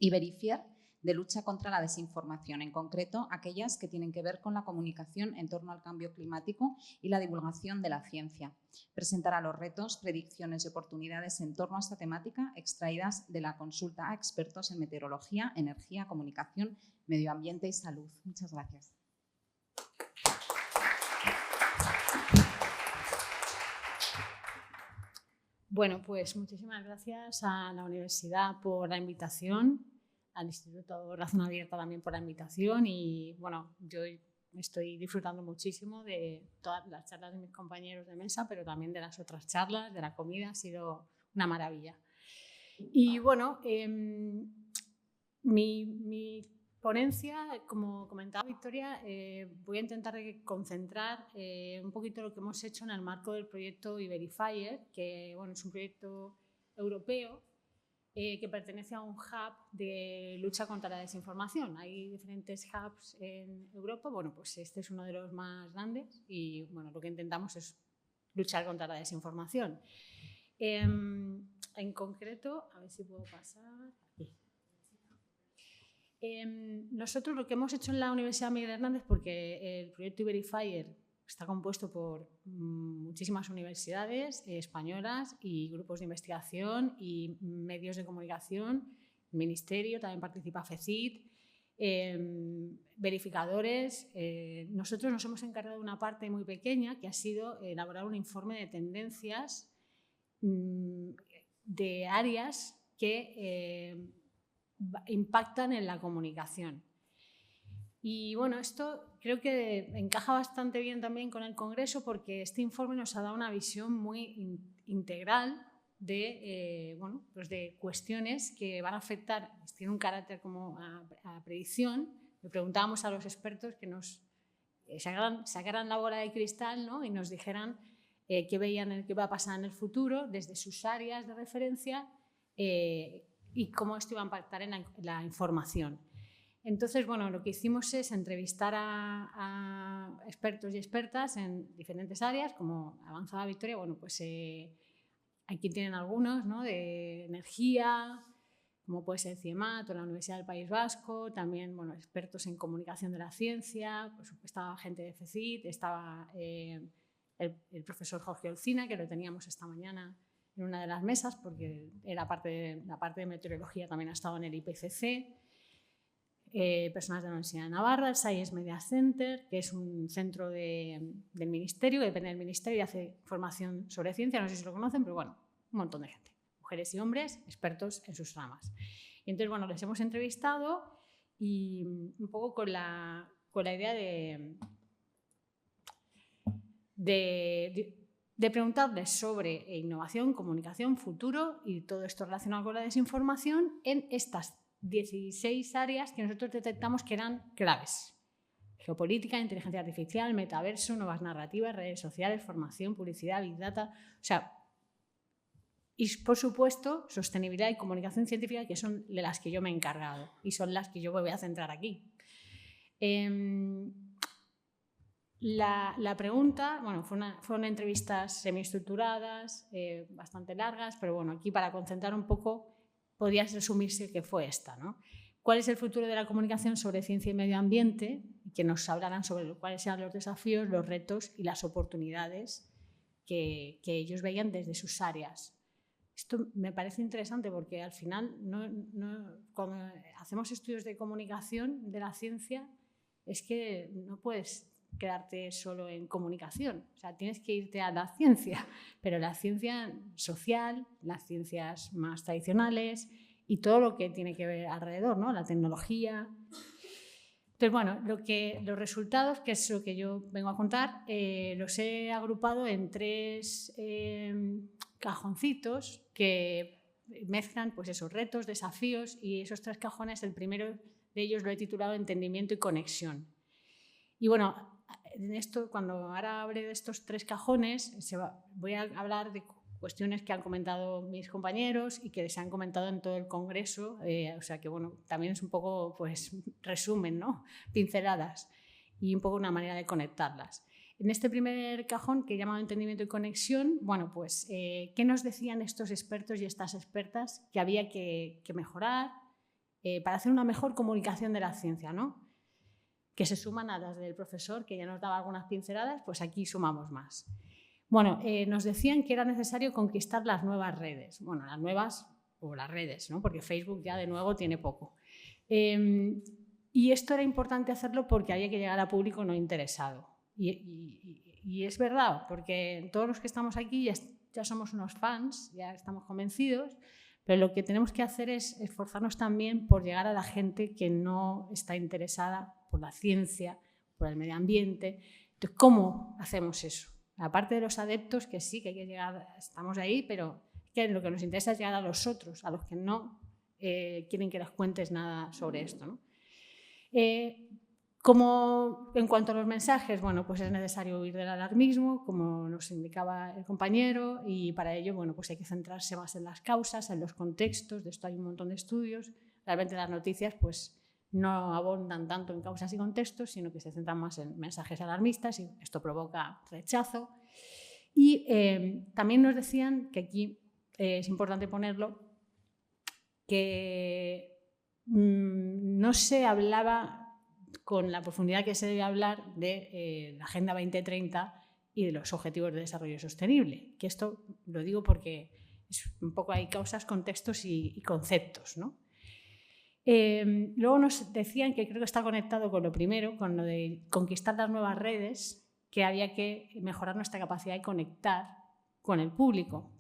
Iberifier de lucha contra la desinformación, en concreto aquellas que tienen que ver con la comunicación en torno al cambio climático y la divulgación de la ciencia. Presentará los retos, predicciones y oportunidades en torno a esta temática extraídas de la consulta a expertos en meteorología, energía, comunicación, medio ambiente y salud. Muchas gracias. Bueno, pues muchísimas gracias a la universidad por la invitación, al Instituto Razón Abierta también por la invitación y bueno, yo estoy disfrutando muchísimo de todas las charlas de mis compañeros de mesa, pero también de las otras charlas, de la comida, ha sido una maravilla. Y bueno, mi ponencia, como comentaba Victoria, voy a intentar concentrar un poquito lo que hemos hecho en el marco del proyecto Iberifier, que bueno, es un proyecto europeo que pertenece a un hub de lucha contra la desinformación. Hay diferentes hubs en Europa, bueno, pues este es uno de los más grandes y bueno, lo que intentamos es luchar contra la desinformación. En concreto, a ver si puedo pasar aquí. Nosotros lo que hemos hecho en la Universidad Miguel Hernández, porque el proyecto Iberifier está compuesto por muchísimas universidades españolas y grupos de investigación y medios de comunicación, el Ministerio, también participa FECIT, verificadores. Nosotros nos hemos encargado de una parte muy pequeña que ha sido elaborar un informe de tendencias de áreas que impactan en la comunicación. Y bueno, esto creo que encaja bastante bien también con el Congreso porque este informe nos ha dado una visión muy integral de, bueno, pues de cuestiones que van a afectar, tiene un carácter como a predicción. Le preguntábamos a los expertos que nos sacaran la bola de cristal, ¿no? Y nos dijeran qué veían, qué va a pasar en el futuro desde sus áreas de referencia y cómo esto iba a impactar en la información. Entonces, bueno, lo que hicimos es entrevistar a expertos y expertas en diferentes áreas, como avanzaba Victoria. Bueno, pues aquí tienen algunos, ¿no? De energía, como puede ser CIEMAT o la Universidad del País Vasco, también, bueno, expertos en comunicación de la ciencia, pues estaba gente de CECIT, estaba el profesor Jorge Olcina, que lo teníamos esta mañana en una de las mesas, porque era la parte de meteorología también ha estado en el IPCC. Personas de la Universidad de Navarra, el Science Media Center, que es un centro del Ministerio, que depende del Ministerio y hace formación sobre ciencia, no sé si lo conocen, pero bueno, un montón de gente, mujeres y hombres expertos en sus ramas. Y entonces, bueno, les hemos entrevistado y un poco con la idea de preguntarles sobre innovación, comunicación, futuro y todo esto relacionado con la desinformación en estas 16 áreas que nosotros detectamos que eran claves: geopolítica, inteligencia artificial, metaverso, nuevas narrativas, redes sociales, formación, publicidad, big data, o sea, y por supuesto sostenibilidad y comunicación científica, que son de las que yo me he encargado y son las que yo me voy a centrar aquí. La pregunta, bueno, fueron entrevistas semiestructuradas, bastante largas, pero bueno, aquí para concentrar un poco podría resumirse que fue esta, ¿no? ¿Cuál es el futuro de la comunicación sobre ciencia y medio ambiente? Que nos hablarán sobre cuáles sean los desafíos, los retos y las oportunidades que ellos veían desde sus áreas. Esto me parece interesante porque al final, cuando hacemos estudios de comunicación de la ciencia, es que no puedes quedarte solo en comunicación, o sea, tienes que irte a la ciencia, pero la ciencia social, las ciencias más tradicionales y todo lo que tiene que ver alrededor, ¿no? La tecnología. Entonces, bueno, los resultados, que es lo que yo vengo a contar, los he agrupado en 3 cajoncitos que mezclan, pues, esos retos, desafíos, y esos 3 cajones, el primero de ellos lo he titulado Entendimiento y Conexión. Y bueno, en esto, cuando ahora hable de estos 3 cajones, voy a hablar de cuestiones que han comentado mis compañeros y que se han comentado en todo el congreso, o sea que bueno, también es un poco, pues, resumen, ¿no? Pinceladas y un poco una manera de conectarlas. En este primer cajón, que he llamado Entendimiento y Conexión, bueno, pues, ¿qué nos decían estos expertos y estas expertas que había que mejorar para hacer una mejor comunicación de la ciencia, ¿no? Que se suman a las del profesor, que ya nos daba algunas pinceladas, pues aquí sumamos más. Bueno, nos decían que era necesario conquistar las nuevas redes. Bueno, las nuevas o las redes, ¿no? Porque Facebook ya de nuevo tiene poco. Y esto era importante hacerlo porque había que llegar a público no interesado. Y es verdad, porque todos los que estamos aquí ya somos unos fans, ya estamos convencidos, pero lo que tenemos que hacer es esforzarnos también por llegar a la gente que no está interesada por la ciencia, por el medio ambiente. Entonces, ¿cómo hacemos eso? Aparte de los adeptos, que sí, que hay que llegar, estamos ahí, pero que lo que nos interesa es llegar a los otros, a los que no quieren que les cuentes nada sobre esto, ¿no? Como en cuanto a los mensajes, bueno, pues es necesario huir del alarmismo, como nos indicaba el compañero, y para ello, bueno, pues hay que centrarse más en las causas, en los contextos. De esto hay un montón de estudios. Realmente las noticias, pues, no abundan tanto en causas y contextos, sino que se centran más en mensajes alarmistas y esto provoca rechazo. Y también nos decían, que aquí es importante ponerlo, que no se hablaba con la profundidad que se debe hablar de la Agenda 2030 y de los Objetivos de Desarrollo Sostenible. Que esto lo digo porque es un poco hay causas, contextos y conceptos, ¿no? Luego nos decían, que creo que está conectado con lo primero, con lo de conquistar las nuevas redes, que había que mejorar nuestra capacidad de conectar con el público.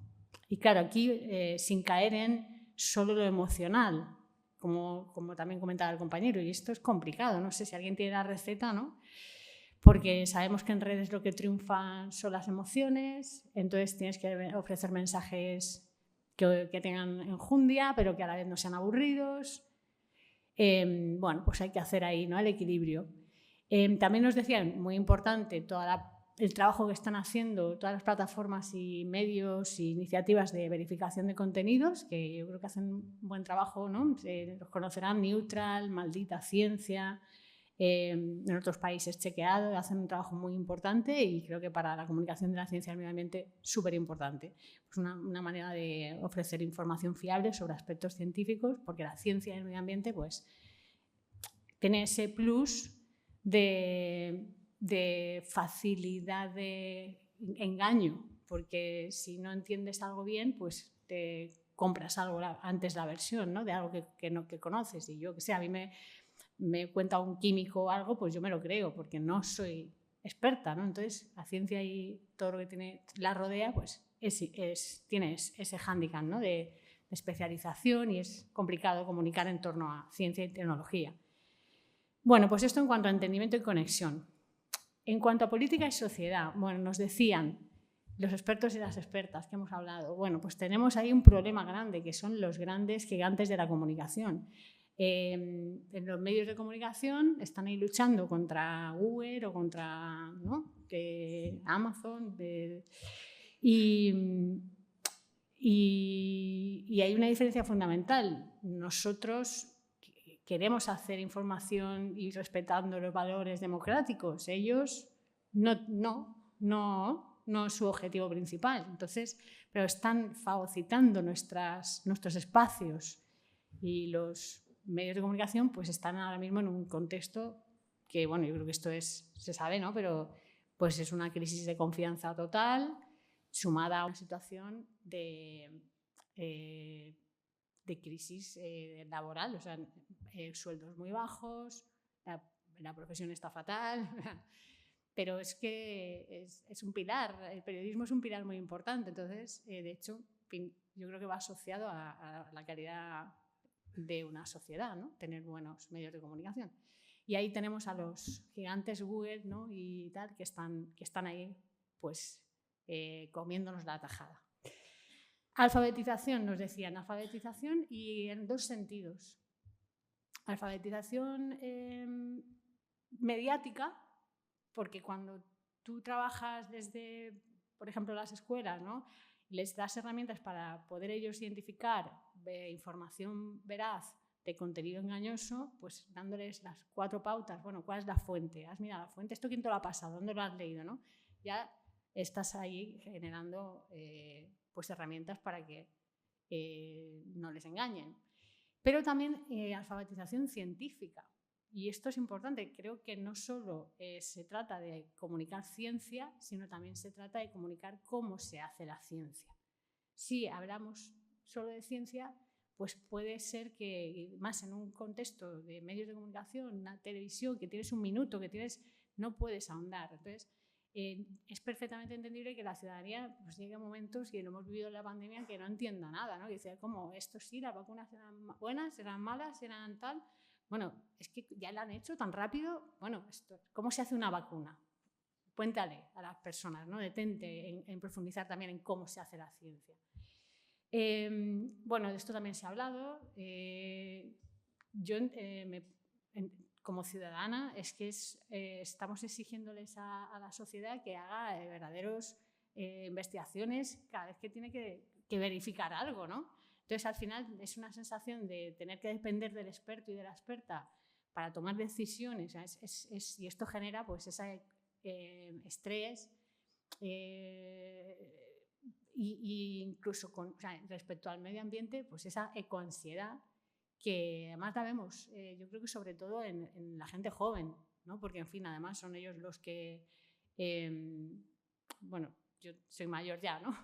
Y claro, aquí sin caer en solo lo emocional, como también comentaba el compañero, y esto es complicado, no sé si alguien tiene la receta, ¿no? Porque sabemos que en redes lo que triunfan son las emociones, entonces tienes que ofrecer mensajes que tengan enjundia, pero que a la vez no sean aburridos. Bueno, pues hay que hacer ahí, ¿no?, el equilibrio. También nos decían, muy importante, el trabajo que están haciendo todas las plataformas y medios e iniciativas de verificación de contenidos, que yo creo que hacen un buen trabajo, ¿no? Los conocerán, Neutral, Maldita Ciencia, en otros países Chequeado, hacen un trabajo muy importante y creo que para la comunicación de la ciencia y el medio ambiente súper importante. Pues una manera de ofrecer información fiable sobre aspectos científicos, porque la ciencia y el medio ambiente pues, tiene ese plus de facilidad de engaño, porque si no entiendes algo bien, pues te compras algo antes la versión, ¿no?, de algo que conoces. Y yo que sé, a mí me cuenta un químico o algo, pues yo me lo creo, porque no soy experta, ¿no? Entonces, la ciencia y todo lo que la rodea, pues tiene ese hándicap, ¿no?, de especialización, y es complicado comunicar en torno a ciencia y tecnología. Bueno, pues esto en cuanto a entendimiento y conexión. En cuanto a política y sociedad, bueno, nos decían los expertos y las expertas que hemos hablado, bueno, pues tenemos ahí un problema grande, que son los grandes gigantes de la comunicación. En los medios de comunicación están ahí luchando contra Google o contra, ¿no?, Amazon, y hay una diferencia fundamental. Nosotros queremos hacer información y respetando los valores democráticos. Ellos no es su objetivo principal. Entonces, pero están fagocitando nuestros espacios, y los medios de comunicación pues están ahora mismo en un contexto que, bueno, yo creo que esto se sabe, ¿no?, pero pues es una crisis de confianza total, sumada a una situación de crisis laboral, o sea, sueldos muy bajos, la profesión está fatal, pero es que es un pilar, el periodismo es un pilar muy importante. Entonces, de hecho, yo creo que va asociado a la calidad de una sociedad, ¿no?, tener buenos medios de comunicación. Y ahí tenemos a los gigantes Google, ¿no?, y tal, que están ahí pues comiéndonos la tajada. Alfabetización, nos decían, alfabetización, y en dos sentidos. Alfabetización mediática, porque cuando tú trabajas desde, por ejemplo, las escuelas, ¿no?, les das herramientas para poder ellos identificar información veraz de contenido engañoso, pues dándoles las 4 pautas. Bueno, ¿cuál es la fuente? ¿Has mirado la fuente? ¿Esto quién te lo ha pasado? ¿Dónde lo has leído? ¿No? Ya estás ahí generando pues herramientas para que no les engañen. Pero también alfabetización científica. Y esto es importante. Creo que no solo se trata de comunicar ciencia, sino también se trata de comunicar cómo se hace la ciencia. Si hablamos solo de ciencia, pues puede ser que, más en un contexto de medios de comunicación, una televisión, que tienes un minuto, no puedes ahondar. Entonces, es perfectamente entendible que la ciudadanía pues, llegue a momentos, y lo hemos vivido en la pandemia, que no entienda nada, ¿no? Que dice, ¿cómo? Esto sí, las vacunas eran buenas, eran malas, eran tal. Bueno, es que ya la han hecho tan rápido. Bueno, ¿cómo se hace una vacuna? Cuéntale a las personas, ¿no? Detente en profundizar también en cómo se hace la ciencia. Bueno, de esto también se ha hablado. Yo, como ciudadana, es que estamos exigiéndoles a la sociedad que haga verdaderos investigaciones cada vez que tiene que verificar algo, ¿no? Entonces, al final, es una sensación de tener que depender del experto y de la experta para tomar decisiones, y esto genera pues, ese estrés y incluso respecto al medio ambiente, pues esa ecoansiedad que además la vemos, yo creo que sobre todo en la gente joven, ¿no? Porque, en fin, además son ellos los que, bueno, yo soy mayor ya, ¿no?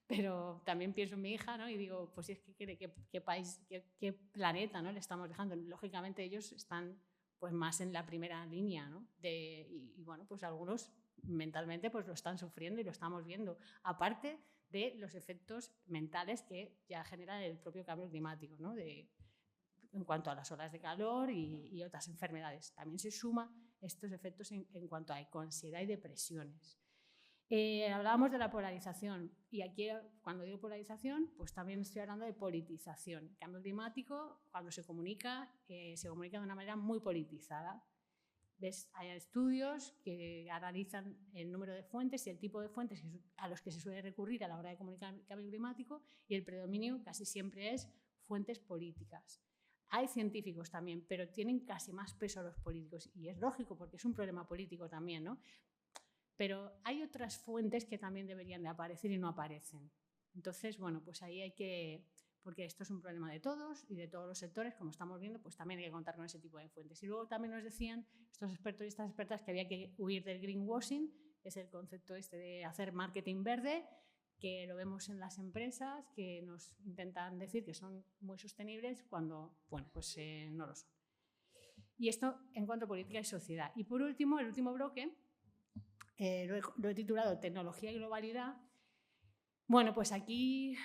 Pero también pienso en mi hija, ¿no? Y digo, pues es que qué país, qué planeta, ¿no?, le estamos dejando. Lógicamente ellos están pues más en la primera línea, ¿no? Y bueno, pues algunos mentalmente pues lo están sufriendo y lo estamos viendo, aparte de los efectos mentales que ya genera el propio cambio climático, ¿no? En cuanto a las olas de calor y otras enfermedades. También se suma estos efectos en cuanto a ecoansiedad y depresiones. Hablábamos de la polarización y aquí cuando digo polarización pues también estoy hablando de politización. El cambio climático cuando se comunica de una manera muy politizada. Hay estudios que analizan el número de fuentes y el tipo de fuentes a los que se suele recurrir a la hora de comunicar el cambio climático y el predominio casi siempre es fuentes políticas. Hay científicos también, pero tienen casi más peso los políticos y es lógico porque es un problema político también, ¿no? Pero hay otras fuentes que también deberían de aparecer y no aparecen. Entonces, bueno, pues ahí hay que, porque esto es un problema de todos y de todos los sectores, como estamos viendo, pues también hay que contar con ese tipo de fuentes. Y luego también nos decían estos expertos y estas expertas que había que huir del greenwashing, que es el concepto este de hacer marketing verde, que lo vemos en las empresas, que nos intentan decir que son muy sostenibles cuando, bueno, pues no lo son. Y esto en cuanto a política y sociedad. Y por último, el último bloque, lo he titulado Tecnología y Globalidad. Bueno, pues aquí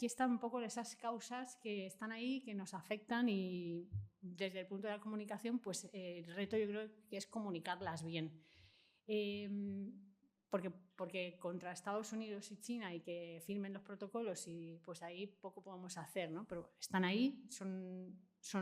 están un poco esas causas que están ahí, que nos afectan y desde el punto de la comunicación, pues el reto yo creo que es comunicarlas bien. Porque contra Estados Unidos y China y que firmen los protocolos y pues ahí poco podemos hacer, ¿no? Pero están ahí, son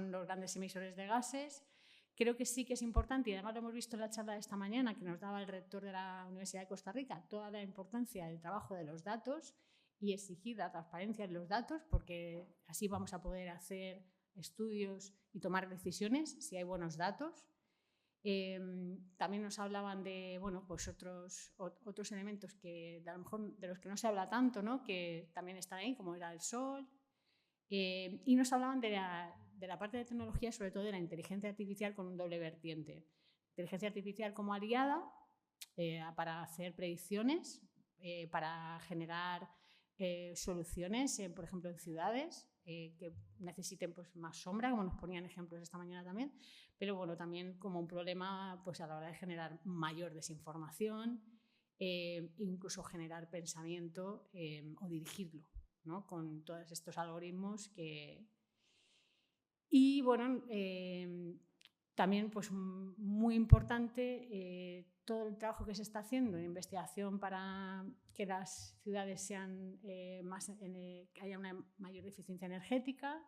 los grandes emisores de gases. Creo que sí que es importante, y además lo hemos visto en la charla de esta mañana que nos daba el rector de la Universidad de Costa Rica, toda la importancia del trabajo de los datos y exigir la transparencia en los datos, porque así vamos a poder hacer estudios y tomar decisiones si hay buenos datos. También nos hablaban de bueno, pues otros elementos que a lo mejor de los que no se habla tanto, ¿no? Que también están ahí, como era el sol. Y nos hablaban de la parte de tecnología, sobre todo de la inteligencia artificial con un doble vertiente. Inteligencia artificial como aliada para hacer predicciones, para generar soluciones, por ejemplo, en ciudades que necesiten pues, más sombra, como nos ponían ejemplos esta mañana también, pero bueno, también como un problema pues, a la hora de generar mayor desinformación, incluso generar pensamiento o dirigirlo, ¿no? Con todos estos algoritmos que... Y bueno, también pues muy importante todo el trabajo que se está haciendo en investigación para que las ciudades sean que haya una mayor eficiencia energética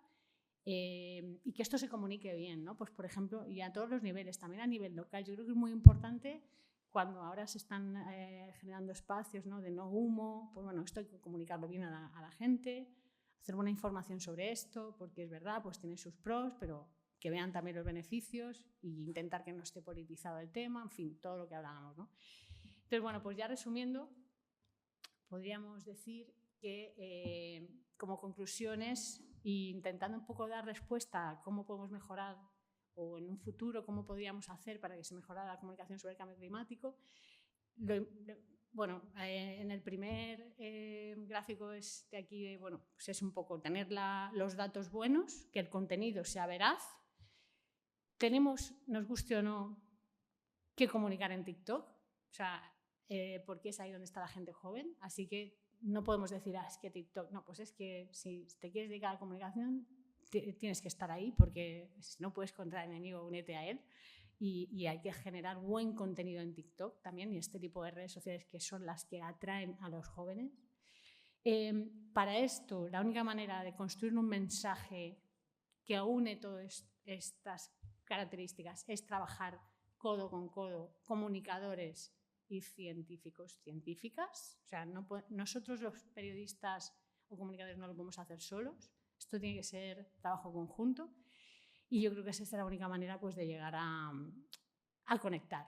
y que esto se comunique bien, ¿no? Pues por ejemplo, y a todos los niveles, también a nivel local. Yo creo que es muy importante cuando ahora se están generando espacios, ¿no? De no humo, pues bueno, esto hay que comunicarlo bien a la gente, hacer buena información sobre esto, porque es verdad, pues tiene sus pros, pero que vean también los beneficios e intentar que no esté politizado el tema, en fin, todo lo que hablábamos, ¿no? Entonces, bueno, pues ya resumiendo, podríamos decir que como conclusiones e intentando un poco dar respuesta a cómo podemos mejorar o en un futuro cómo podríamos hacer para que se mejorara la comunicación sobre el cambio climático. Bueno, en el primer gráfico de aquí, bueno, pues es un poco tener los datos buenos, que el contenido sea veraz. Tenemos, nos guste o no, que comunicar en TikTok, o sea, porque es ahí donde está la gente joven, así que no podemos decir, es que TikTok, no, pues es que si te quieres dedicar a la comunicación, tienes que estar ahí, porque si no puedes contra el enemigo, únete a él. Y hay que generar buen contenido en TikTok también y este tipo de redes sociales que son las que atraen a los jóvenes. Para esto, la única manera de construir un mensaje que une todas estas características es trabajar codo con codo, comunicadores y científicos, científicas. O sea, nosotros los periodistas o comunicadores no lo podemos hacer solos. Esto tiene que ser trabajo conjunto. Y yo creo que esa es la única manera pues, de llegar a conectar.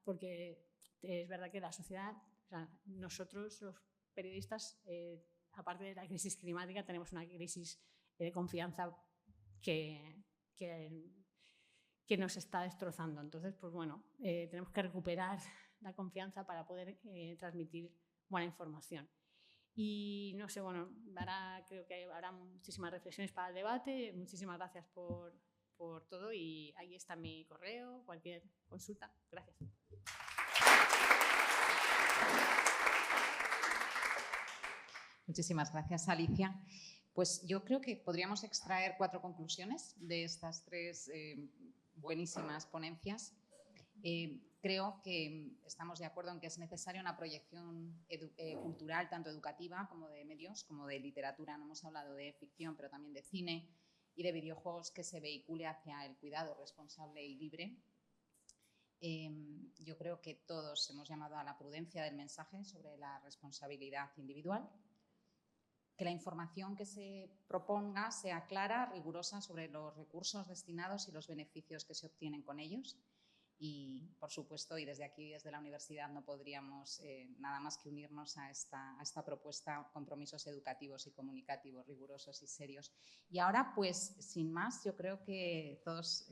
Porque es verdad que la sociedad, o sea, nosotros los periodistas, aparte de la crisis climática, tenemos una crisis de confianza que nos está destrozando. Entonces, pues bueno, tenemos que recuperar la confianza para poder transmitir buena información. Y no sé, bueno, creo que habrá muchísimas reflexiones para el debate. Muchísimas gracias por todo y ahí está mi correo, cualquier consulta. Gracias. Muchísimas gracias, Alicia. Pues yo creo que podríamos extraer 4 conclusiones de estas 3 buenísimas ponencias. Creo que estamos de acuerdo en que es necesaria una proyección cultural, tanto educativa como de medios, como de literatura. No hemos hablado de ficción, pero también de cine y de videojuegos, que se vehicule hacia el cuidado responsable y libre. Yo creo que todos hemos llamado a la prudencia del mensaje sobre la responsabilidad individual, que la información que se proponga sea clara, rigurosa sobre los recursos destinados y los beneficios que se obtienen con ellos. Y, por supuesto, y desde aquí, desde la universidad, no podríamos nada más que unirnos a esta propuesta, compromisos educativos y comunicativos rigurosos y serios. Y ahora, pues, sin más, yo creo que todos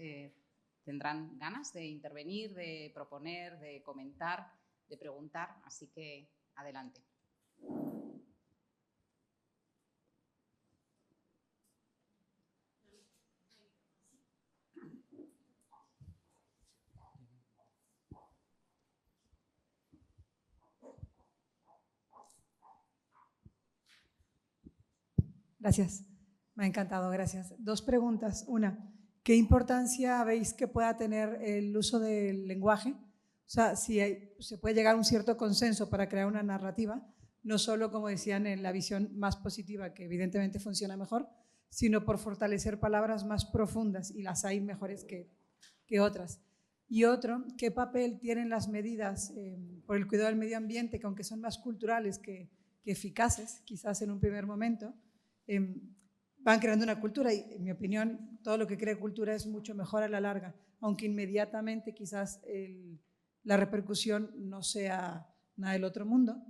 tendrán ganas de intervenir, de proponer, de comentar, de preguntar, así que adelante. Gracias, me ha encantado, gracias. Dos preguntas. Una, ¿qué importancia veis que pueda tener el uso del lenguaje? O sea, si se puede llegar a un cierto consenso para crear una narrativa, no solo, como decían, en la visión más positiva, que evidentemente funciona mejor, sino por fortalecer palabras más profundas, y las hay mejores que otras. Y otro, ¿qué papel tienen las medidas por el cuidado del medio ambiente, que aunque son más culturales que eficaces, quizás en un primer momento, van creando una cultura? Y, en mi opinión, todo lo que crea cultura es mucho mejor a la larga, aunque inmediatamente quizás la repercusión no sea nada del otro mundo.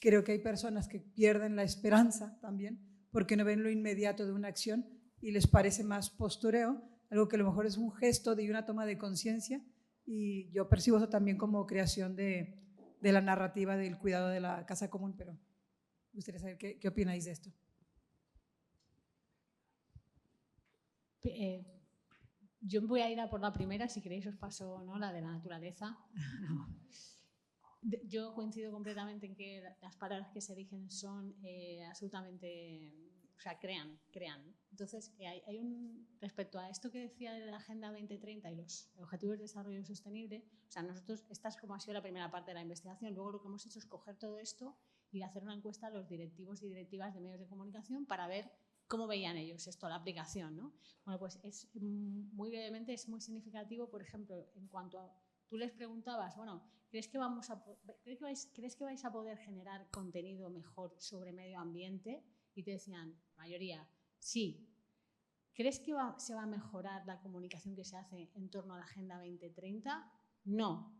Creo que hay personas que pierden la esperanza también porque no ven lo inmediato de una acción y les parece más postureo, algo que a lo mejor es un gesto de una toma de conciencia, y yo percibo eso también como creación de la narrativa del cuidado de la casa común, pero me gustaría saber qué opináis de esto. Yo voy a ir a por la primera, si queréis os paso, ¿no?, la de la naturaleza. Yo coincido completamente en que las palabras que se eligen son absolutamente, o sea, crean. Entonces, respecto a esto que decía de la Agenda 2030 y los Objetivos de Desarrollo Sostenible, o sea, nosotros, esta es como ha sido la primera parte de la investigación. Luego lo que hemos hecho es coger todo esto y hacer una encuesta a los directivos y directivas de medios de comunicación para ver cómo veían ellos esto, la aplicación, ¿no? Bueno, pues muy brevemente es muy significativo, por ejemplo, en cuanto a, tú les preguntabas, bueno, ¿crees que vais a poder generar contenido mejor sobre medio ambiente? Y te decían, mayoría, sí. ¿Crees que se va a mejorar la comunicación que se hace en torno a la Agenda 2030? No.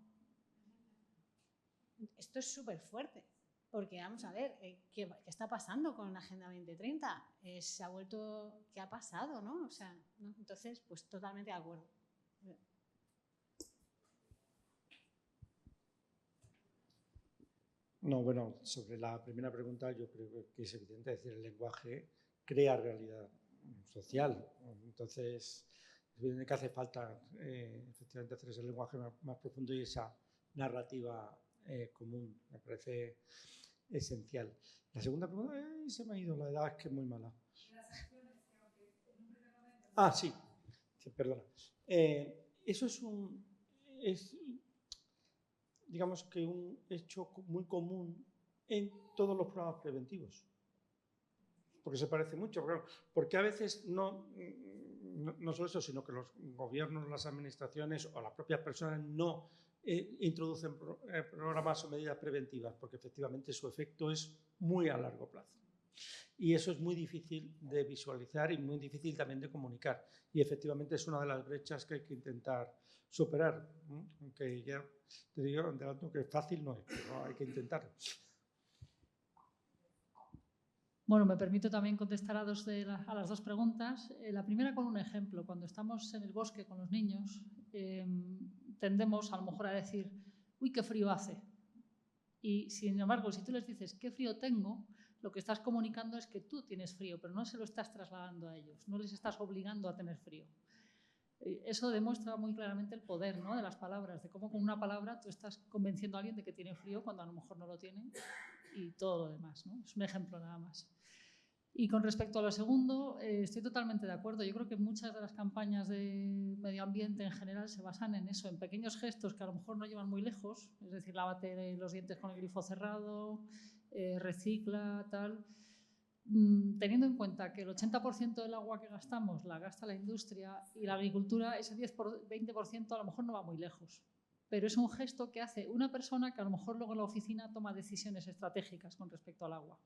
Esto es súper fuerte. Porque vamos a ver, ¿qué está pasando con la Agenda 2030? Se ha vuelto, ¿qué ha pasado, no? O sea, ¿no? Entonces, pues totalmente de acuerdo. No, bueno, sobre la primera pregunta yo creo que es evidente, decir, el lenguaje crea realidad social. Entonces, es evidente que hace falta efectivamente hacer ese lenguaje más profundo y esa narrativa común. Me parece esencial. La segunda pregunta, se me ha ido, la edad es que es muy mala. Sí, perdona. Eso es digamos que un hecho muy común en todos los programas preventivos. Porque se parece mucho, porque a veces no solo eso, sino que los gobiernos, las administraciones o las propias personas no introducen programas o medidas preventivas, porque efectivamente su efecto es muy a largo plazo. Y eso es muy difícil de visualizar y muy difícil también de comunicar. Y efectivamente es una de las brechas que hay que intentar superar. Aunque ya te digo, adelanto que fácil no es, pero hay que intentarlo. Bueno, me permito también contestar a las dos preguntas. La primera con un ejemplo. Cuando estamos en el bosque con los niños, tendemos a lo mejor a decir, uy, qué frío hace. Y sin embargo, si tú les dices, qué frío tengo, lo que estás comunicando es que tú tienes frío, pero no se lo estás trasladando a ellos, no les estás obligando a tener frío. Eso demuestra muy claramente el poder, ¿no?, de las palabras, de cómo con una palabra tú estás convenciendo a alguien de que tiene frío cuando a lo mejor no lo tiene, y todo lo demás, ¿no? Es un ejemplo nada más. Y con respecto a lo segundo, estoy totalmente de acuerdo. Yo creo que muchas de las campañas de medio ambiente en general se basan en eso, en pequeños gestos que a lo mejor no llevan muy lejos, es decir, lávate los dientes con el grifo cerrado, recicla, tal. Teniendo en cuenta que el 80% del agua que gastamos la gasta la industria y la agricultura, ese 20% a lo mejor no va muy lejos. Pero es un gesto que hace una persona que a lo mejor luego en la oficina toma decisiones estratégicas con respecto al agua.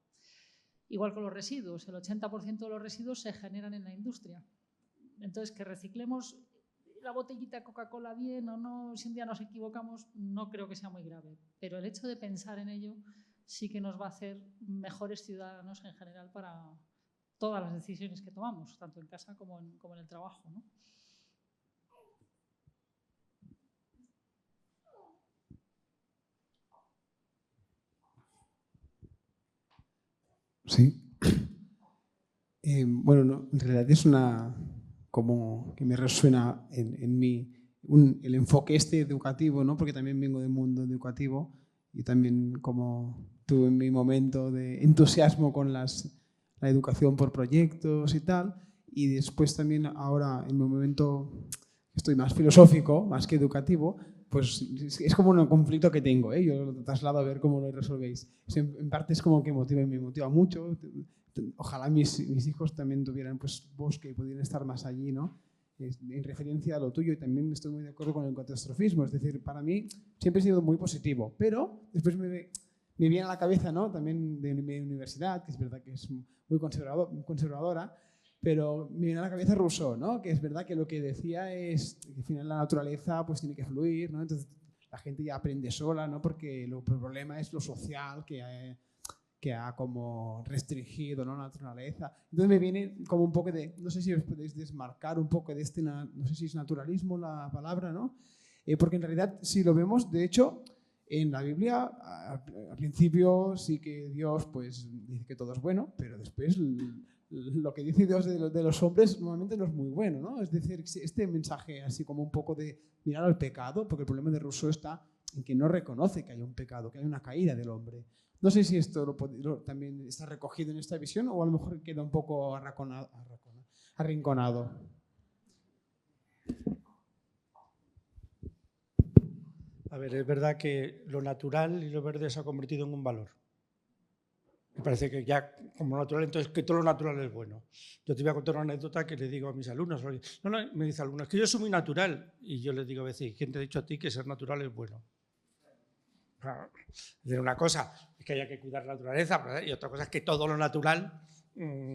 Igual con los residuos, el 80% de los residuos se generan en la industria. Entonces, que reciclemos la botellita de Coca-Cola bien o no, si un día nos equivocamos, no creo que sea muy grave. Pero el hecho de pensar en ello sí que nos va a hacer mejores ciudadanos en general para todas las decisiones que tomamos, tanto en casa como en el trabajo, ¿no? Sí. Bueno, no, en realidad es como que me resuena en mí el enfoque educativo, ¿no? Porque también vengo del mundo educativo y también como tuve mi momento de entusiasmo con la educación por proyectos y tal, y después también ahora en mi momento estoy más filosófico, más que educativo, pues es como un conflicto que tengo, ¿eh? Yo lo traslado a ver cómo lo resolvéis. En parte es como que me motiva mucho. Ojalá mis hijos también tuvieran pues, bosque y pudieran estar más allí, ¿no? En referencia a lo tuyo, y también estoy muy de acuerdo con el catastrofismo. Es decir, para mí siempre he sido muy positivo, pero después me viene a la cabeza, ¿no? También de mi universidad, que es verdad que es muy conservadora, pero me viene a la cabeza Rousseau, ¿no? Que es verdad que lo que decía es que al final la naturaleza pues, tiene que fluir, ¿no? Entonces la gente ya aprende sola, ¿no? Porque el problema es lo social que ha como restringido, ¿no? La naturaleza. Entonces me viene como un poco de, no sé si os podéis desmarcar un poco de no sé si es naturalismo la palabra, ¿no? Porque en realidad si lo vemos, de hecho, en la Biblia al principio sí que Dios pues dice que todo es bueno, pero después lo que dice Dios de los hombres normalmente no es muy bueno, ¿no? Es decir, este mensaje así como un poco de mirar al pecado, porque el problema de Rousseau está en que no reconoce que hay un pecado, que hay una caída del hombre. No sé si esto también está recogido en esta visión o a lo mejor queda un poco arrinconado. A ver, es verdad que lo natural y lo verde se ha convertido en un valor. Me parece que ya como natural, entonces que todo lo natural es bueno. Yo te voy a contar una anécdota que le digo a mis alumnos. No, me dice alumnos, que yo soy muy natural. Y yo les digo a veces, ¿quién te ha dicho a ti que ser natural es bueno? Una cosa es que haya que cuidar la naturaleza, ¿verdad? Y otra cosa es que todo lo natural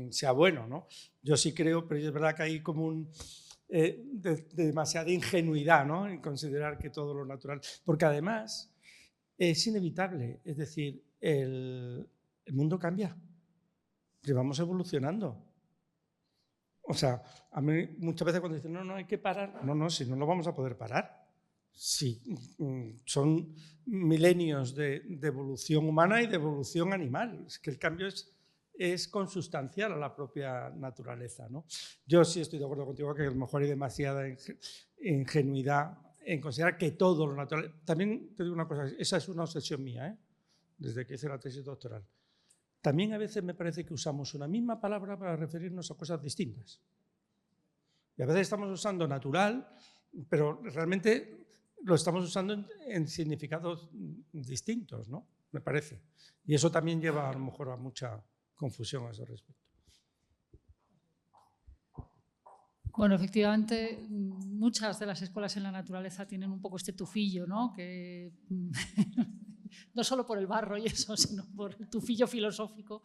sea bueno, ¿no? Yo sí creo, pero es verdad que hay como de demasiada ingenuidad, ¿no? En considerar que todo lo natural... Porque además es inevitable, es decir, el mundo cambia, que vamos evolucionando. O sea, a mí muchas veces cuando dicen, no, hay que parar, no, si no lo vamos a poder parar. Sí, son milenios de evolución humana y de evolución animal. Es que el cambio es consustancial a la propia naturaleza, ¿no? Yo sí estoy de acuerdo contigo que a lo mejor hay demasiada ingenuidad en considerar que todo lo natural... También te digo una cosa, esa es una obsesión mía, ¿eh? Desde que hice la tesis doctoral. También a veces me parece que usamos una misma palabra para referirnos a cosas distintas. Y a veces estamos usando natural, pero realmente lo estamos usando en significados distintos, ¿no? Me parece. Y eso también lleva a lo mejor a mucha confusión a ese respecto. Bueno, efectivamente, muchas de las escuelas en la naturaleza tienen un poco este tufillo, ¿no? Que no solo por el barro y eso, sino por el tufillo filosófico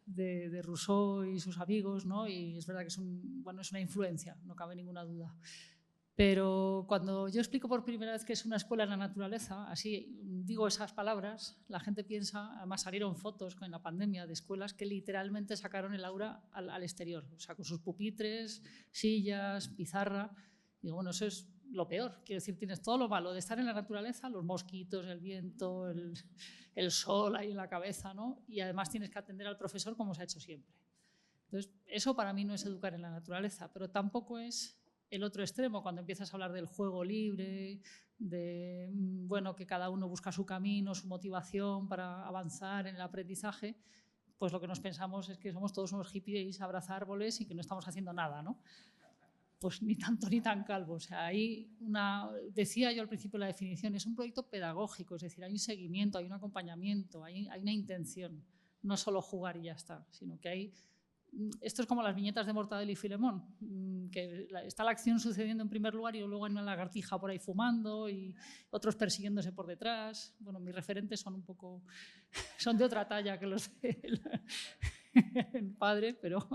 de Rousseau y sus amigos, ¿no? Y es verdad que es una influencia, no cabe ninguna duda. Pero cuando yo explico por primera vez que es una escuela en la naturaleza, así digo esas palabras, la gente piensa, además salieron fotos en la pandemia de escuelas que literalmente sacaron el aula al exterior, o sea, con sus pupitres, sillas, pizarra. Digo, bueno, eso es lo peor, quiero decir, tienes todo lo malo de estar en la naturaleza, los mosquitos, el viento, el sol ahí en la cabeza, ¿no? Y además tienes que atender al profesor como se ha hecho siempre. Entonces, eso para mí no es educar en la naturaleza, pero tampoco es el otro extremo, cuando empiezas a hablar del juego libre, de bueno, que cada uno busca su camino, su motivación para avanzar en el aprendizaje, pues lo que nos pensamos es que somos todos unos hippies, abraza árboles y que no estamos haciendo nada, ¿no? Pues ni tanto ni tan calvo. O sea, decía yo al principio la definición, es un proyecto pedagógico, es decir, hay un seguimiento, hay un acompañamiento, hay una intención, no solo jugar y ya está, sino que hay... Esto es como las viñetas de Mortadelo y Filemón, que está la acción sucediendo en primer lugar y luego hay una lagartija por ahí fumando y otros persiguiéndose por detrás. Bueno, mis referentes son un poco... son de otra talla que los del padre, pero...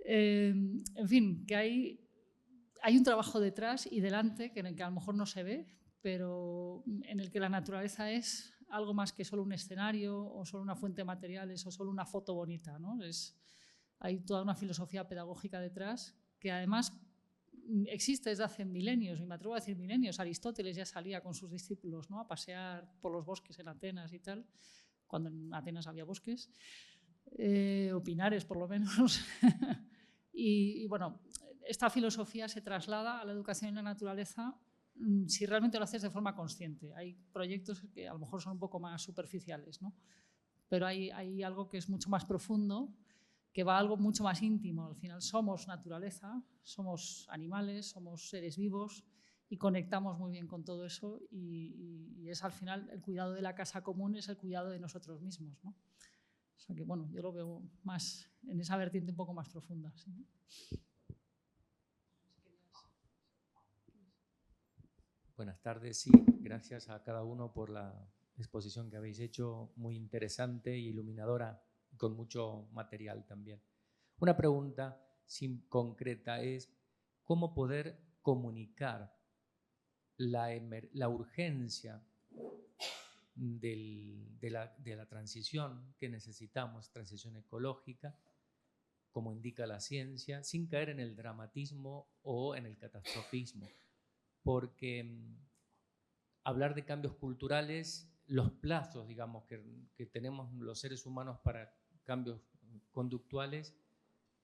en fin, que hay un trabajo detrás y delante que a lo mejor no se ve, pero en el que la naturaleza es algo más que solo un escenario o solo una fuente de materiales o solo una foto bonita, ¿no? Hay toda una filosofía pedagógica detrás que además existe desde hace milenios, y me atrevo a decir milenios. Aristóteles ya salía con sus discípulos, ¿no?, a pasear por los bosques en Atenas y tal, cuando en Atenas había bosques, o pinares por lo menos. Y bueno, esta filosofía se traslada a la educación en la naturaleza si realmente lo haces de forma consciente. Hay proyectos que a lo mejor son un poco más superficiales, ¿no? Pero hay algo que es mucho más profundo, que va a algo mucho más íntimo. Al final somos naturaleza, somos animales, somos seres vivos y conectamos muy bien con todo eso y es al final el cuidado de la casa común, es el cuidado de nosotros mismos, ¿no? O sea que bueno, yo lo veo más en esa vertiente un poco más profunda, ¿sí? Buenas tardes, sí, gracias a cada uno por la exposición que habéis hecho, muy interesante e iluminadora, con mucho material también. Una pregunta concreta es cómo poder comunicar la urgencia de la transición que necesitamos, transición ecológica, como indica la ciencia, sin caer en el dramatismo o en el catastrofismo. Porque hablar de cambios culturales, los plazos, digamos, que tenemos los seres humanos para cambios conductuales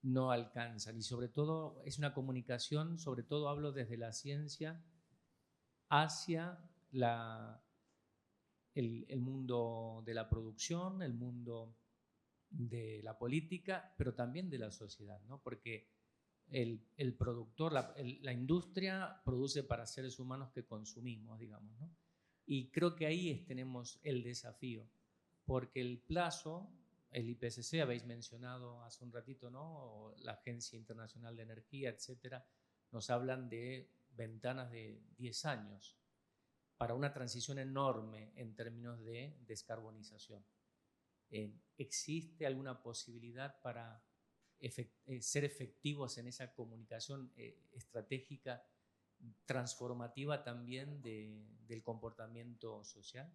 no alcanzan. Y sobre todo es una comunicación, sobre todo hablo desde la ciencia, hacia el mundo de la producción, el mundo de la política, pero también de la sociedad, ¿no? Porque el productor, la industria produce para seres humanos que consumimos, digamos, ¿no? Y creo que ahí tenemos el desafío, porque el plazo, el IPCC, habéis mencionado hace un ratito, ¿no?, o la Agencia Internacional de Energía, etcétera, nos hablan de ventanas de 10 años para una transición enorme en términos de descarbonización. ¿Existe alguna posibilidad para ser efectivos en esa comunicación estratégica, transformativa también del comportamiento social?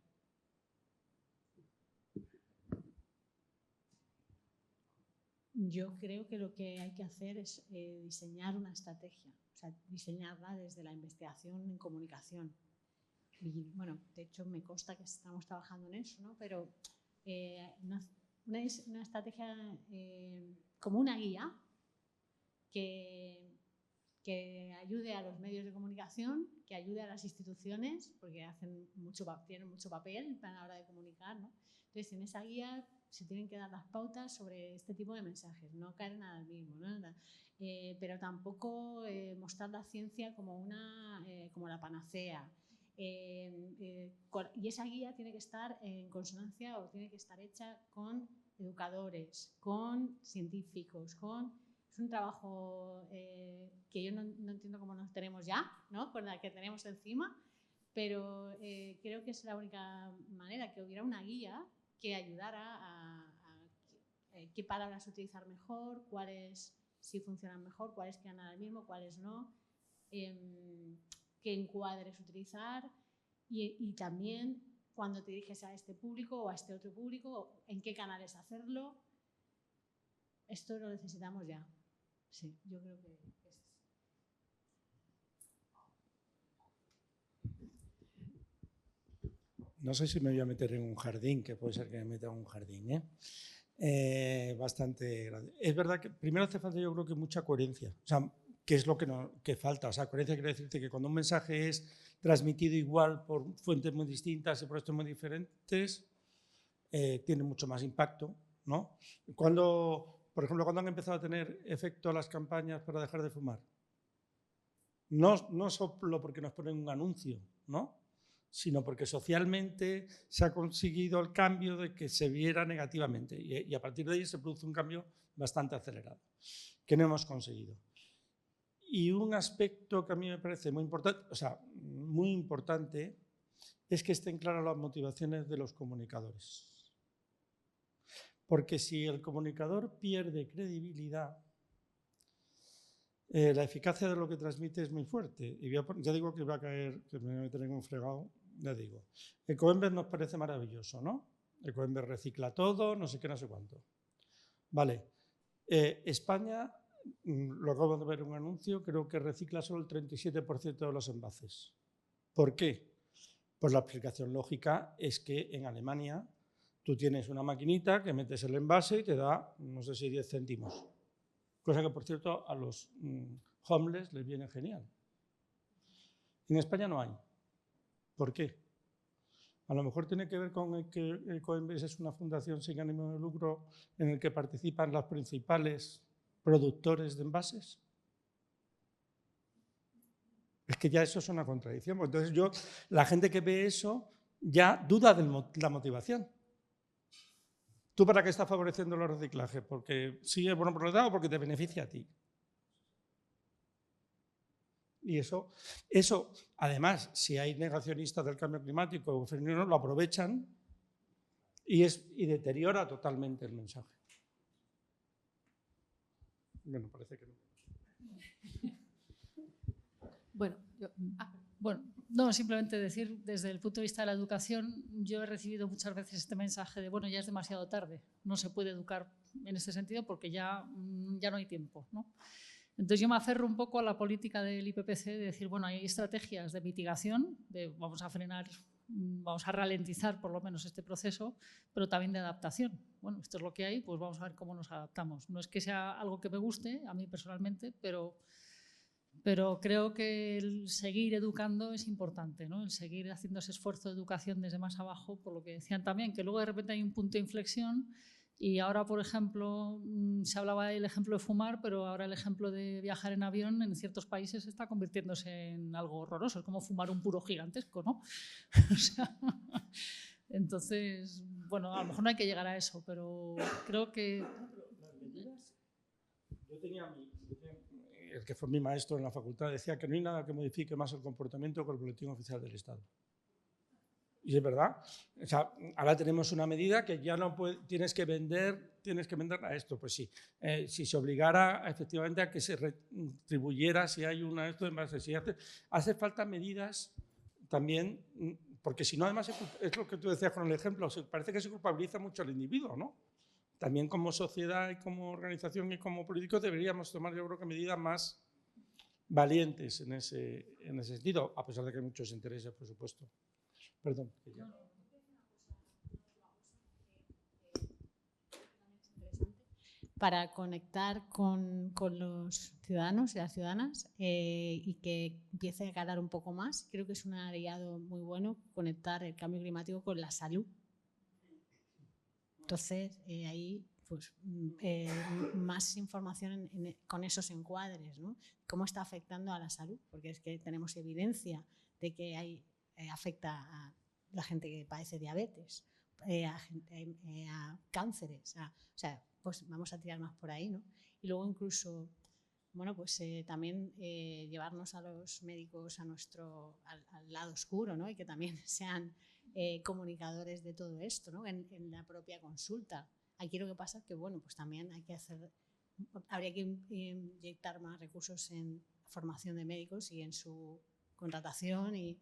Yo creo que lo que hay que hacer es diseñar una estrategia, o sea, diseñarla desde la investigación en comunicación. Y bueno, de hecho me consta que estamos trabajando en eso, ¿no? Pero una estrategia como una guía que ayude a los medios de comunicación, que ayude a las instituciones, porque tienen mucho papel a la hora de comunicar, ¿no? Entonces, en esa guía se tienen que dar las pautas sobre este tipo de mensajes, no caer en nada mismo, ¿no? Pero tampoco mostrar la ciencia como la panacea. Y esa guía tiene que estar en consonancia o tiene que estar hecha con educadores, con científicos, es un trabajo que yo no entiendo cómo nos tenemos ya, ¿no?, con la que tenemos encima, pero creo que es la única manera, que hubiera una guía que ayudara a qué palabras utilizar mejor, cuáles sí funcionan mejor, cuáles quedan al mismo, cuáles no, qué encuadres utilizar y también cuando te diriges a este público o a este otro público, en qué canales hacerlo. Esto lo necesitamos ya. Sí, yo creo que es. No sé si me voy a meter en un jardín, que puede ser que me meta en un jardín, bastante grande. Es verdad que primero hace falta, yo creo, que mucha coherencia. O sea, ¿qué es lo que falta? O sea, coherencia quiere decirte que cuando un mensaje es transmitido igual por fuentes muy distintas y por estos muy diferentes, tiene mucho más impacto. ¿no? Por ejemplo, ¿cuándo han empezado a tener efecto las campañas para dejar de fumar? No solo porque nos ponen un anuncio, ¿no? Sino porque socialmente se ha conseguido el cambio de que se viera negativamente y a partir de ahí se produce un cambio bastante acelerado, que no hemos conseguido. Y un aspecto que a mí me parece muy importante, es que estén claras las motivaciones de los comunicadores. Porque si el comunicador pierde credibilidad, la eficacia de lo que transmite es muy fuerte. Y ya digo que va a caer, que me voy a meter en un fregado, ya digo. Ecoembes nos parece maravilloso, ¿no? Ecoembes recicla todo, no sé qué, no sé cuánto. Vale. España, lo acabo de ver un anuncio, creo que recicla solo el 37% de los envases. ¿Por qué? Pues la explicación lógica es que en Alemania tú tienes una maquinita que metes el envase y te da, no sé si 10 céntimos. Cosa que, por cierto, a los homeless les viene genial. En España no hay. ¿Por qué? A lo mejor tiene que ver con que Ecoembes es una fundación sin ánimo de lucro en el que participan los principales productores de envases. Es que ya eso es una contradicción. Entonces la gente que ve eso ya duda de la motivación. ¿Tú para qué estás favoreciendo el reciclaje? ¿Porque sí es bueno por el lado o porque te beneficia a ti? Y eso, además, si hay negacionistas del cambio climático o femeninos, lo aprovechan y deteriora totalmente el mensaje. Bueno, parece que no. Bueno, no, simplemente decir, desde el punto de vista de la educación, yo he recibido muchas veces este mensaje de, bueno, ya es demasiado tarde, no se puede educar en este sentido porque ya no hay tiempo, ¿no? Entonces yo me aferro un poco a la política del IPPC de decir, bueno, hay estrategias de mitigación, vamos a frenar, vamos a ralentizar por lo menos este proceso, pero también de adaptación. Bueno, esto es lo que hay, pues vamos a ver cómo nos adaptamos. No es que sea algo que me guste a mí personalmente, pero creo que el seguir educando es importante, ¿no? El seguir haciendo ese esfuerzo de educación desde más abajo, por lo que decían también, que luego de repente hay un punto de inflexión y ahora, por ejemplo, se hablaba del ejemplo de fumar, pero ahora el ejemplo de viajar en avión en ciertos países está convirtiéndose en algo horroroso, es como fumar un puro gigantesco, ¿no? O sea, entonces, bueno, a lo mejor no hay que llegar a eso, pero creo que... Yo tenía el que fue mi maestro en la facultad decía que no hay nada que modifique más el comportamiento que el boletín oficial del Estado. Y es verdad. O sea, ahora tenemos una medida que ya no tienes que vender a esto. Pues sí, si se obligara efectivamente a que se retribuyera si hay una esto en base, si hace falta medidas también, porque si no además es lo que tú decías con el ejemplo, parece que se culpabiliza mucho al individuo, ¿no? También como sociedad y como organización y como políticos deberíamos tomar, yo creo que medidas más valientes en ese sentido, a pesar de que hay muchos intereses, por supuesto. Perdón. Para conectar con los ciudadanos y las ciudadanas y que empiece a calar un poco más. Creo que es un aliado muy bueno conectar el cambio climático con la salud. Entonces, ahí pues, más información con esos encuadres, ¿no? ¿Cómo está afectando a la salud? Porque es que tenemos evidencia de que afecta a la gente que padece diabetes, a cánceres, o sea, pues vamos a tirar más por ahí, ¿no? Y luego incluso, bueno, pues también llevarnos a los médicos al lado oscuro, ¿no? Y que también sean comunicadores de todo esto, ¿no? En la propia consulta. Aquí lo que pasa es que, bueno, pues también habría que inyectar más recursos en formación de médicos y en su contratación y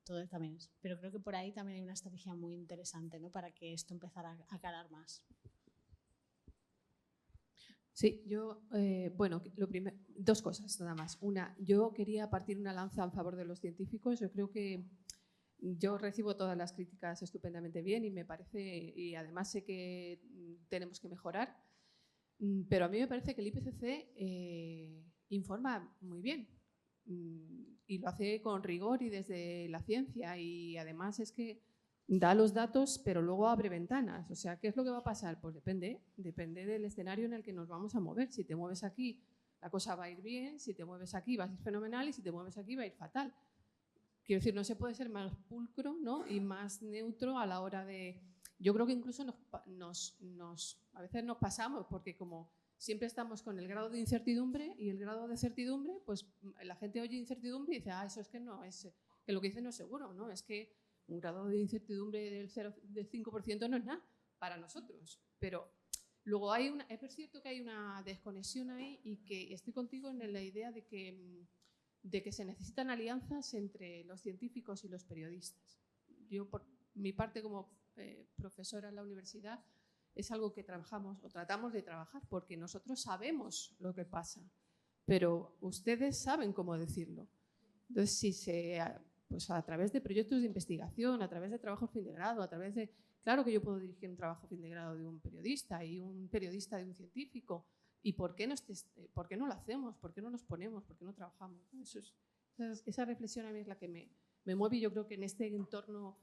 todo también. Pero creo que por ahí también hay una estrategia muy interesante, ¿no? Para que esto empezara a calar más. Sí, yo, bueno, dos cosas nada más. Una, yo quería partir una lanza en favor de los científicos. Yo creo que yo recibo todas las críticas estupendamente bien y me parece, y además sé que tenemos que mejorar, pero a mí me parece que el IPCC informa muy bien y lo hace con rigor y desde la ciencia y además es que da los datos, pero luego abre ventanas. O sea, ¿qué es lo que va a pasar? Pues depende del escenario en el que nos vamos a mover. Si te mueves aquí, la cosa va a ir bien. Si te mueves aquí, va a ir fenomenal. Y si te mueves aquí, va a ir fatal. Quiero decir, no se puede ser más pulcro, ¿no? Y más neutro a la hora de... Yo creo que incluso a veces nos pasamos porque como siempre estamos con el grado de incertidumbre y el grado de certidumbre, pues la gente oye incertidumbre y dice, eso es que no es, que lo que dice no es seguro, ¿no? Es que un grado de incertidumbre del 5% no es nada para nosotros. Pero luego es cierto que hay una desconexión ahí y que estoy contigo en la idea de que se necesitan alianzas entre los científicos y los periodistas. Yo, por mi parte, como profesora en la universidad, es algo que trabajamos o tratamos de trabajar porque nosotros sabemos lo que pasa, pero ustedes saben cómo decirlo. Entonces, pues a través de proyectos de investigación, a través de trabajos fin de grado, claro que yo puedo dirigir un trabajo fin de grado de un periodista y un periodista de un científico. ¿Y por qué no lo hacemos? ¿Por qué no nos ponemos? ¿Por qué no trabajamos? Esa reflexión a mí es la que me mueve y yo creo que en este entorno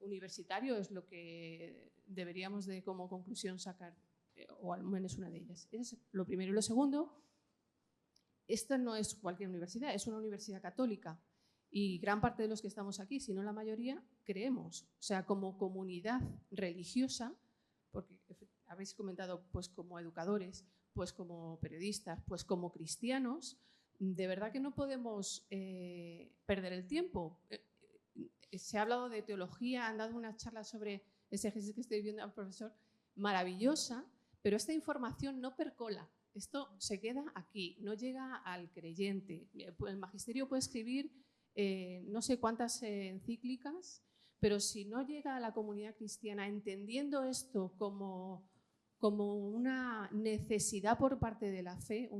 universitario es lo que deberíamos de como conclusión sacar, o al menos una de ellas. Eso es lo primero. Y lo segundo, esta no es cualquier universidad, es una universidad católica. Y gran parte de los que estamos aquí, si no la mayoría, creemos. O sea, como comunidad religiosa, porque habéis comentado, pues como educadores, pues como periodistas, pues como cristianos, de verdad que no podemos perder el tiempo. Se ha hablado de teología, han dado una charla sobre exégesis que estoy viendo al profesor, maravillosa, pero esta información no percola. Esto se queda aquí, no llega al creyente. El magisterio puede escribir no sé cuántas encíclicas, pero si no llega a la comunidad cristiana entendiendo esto como una necesidad por parte de la fe,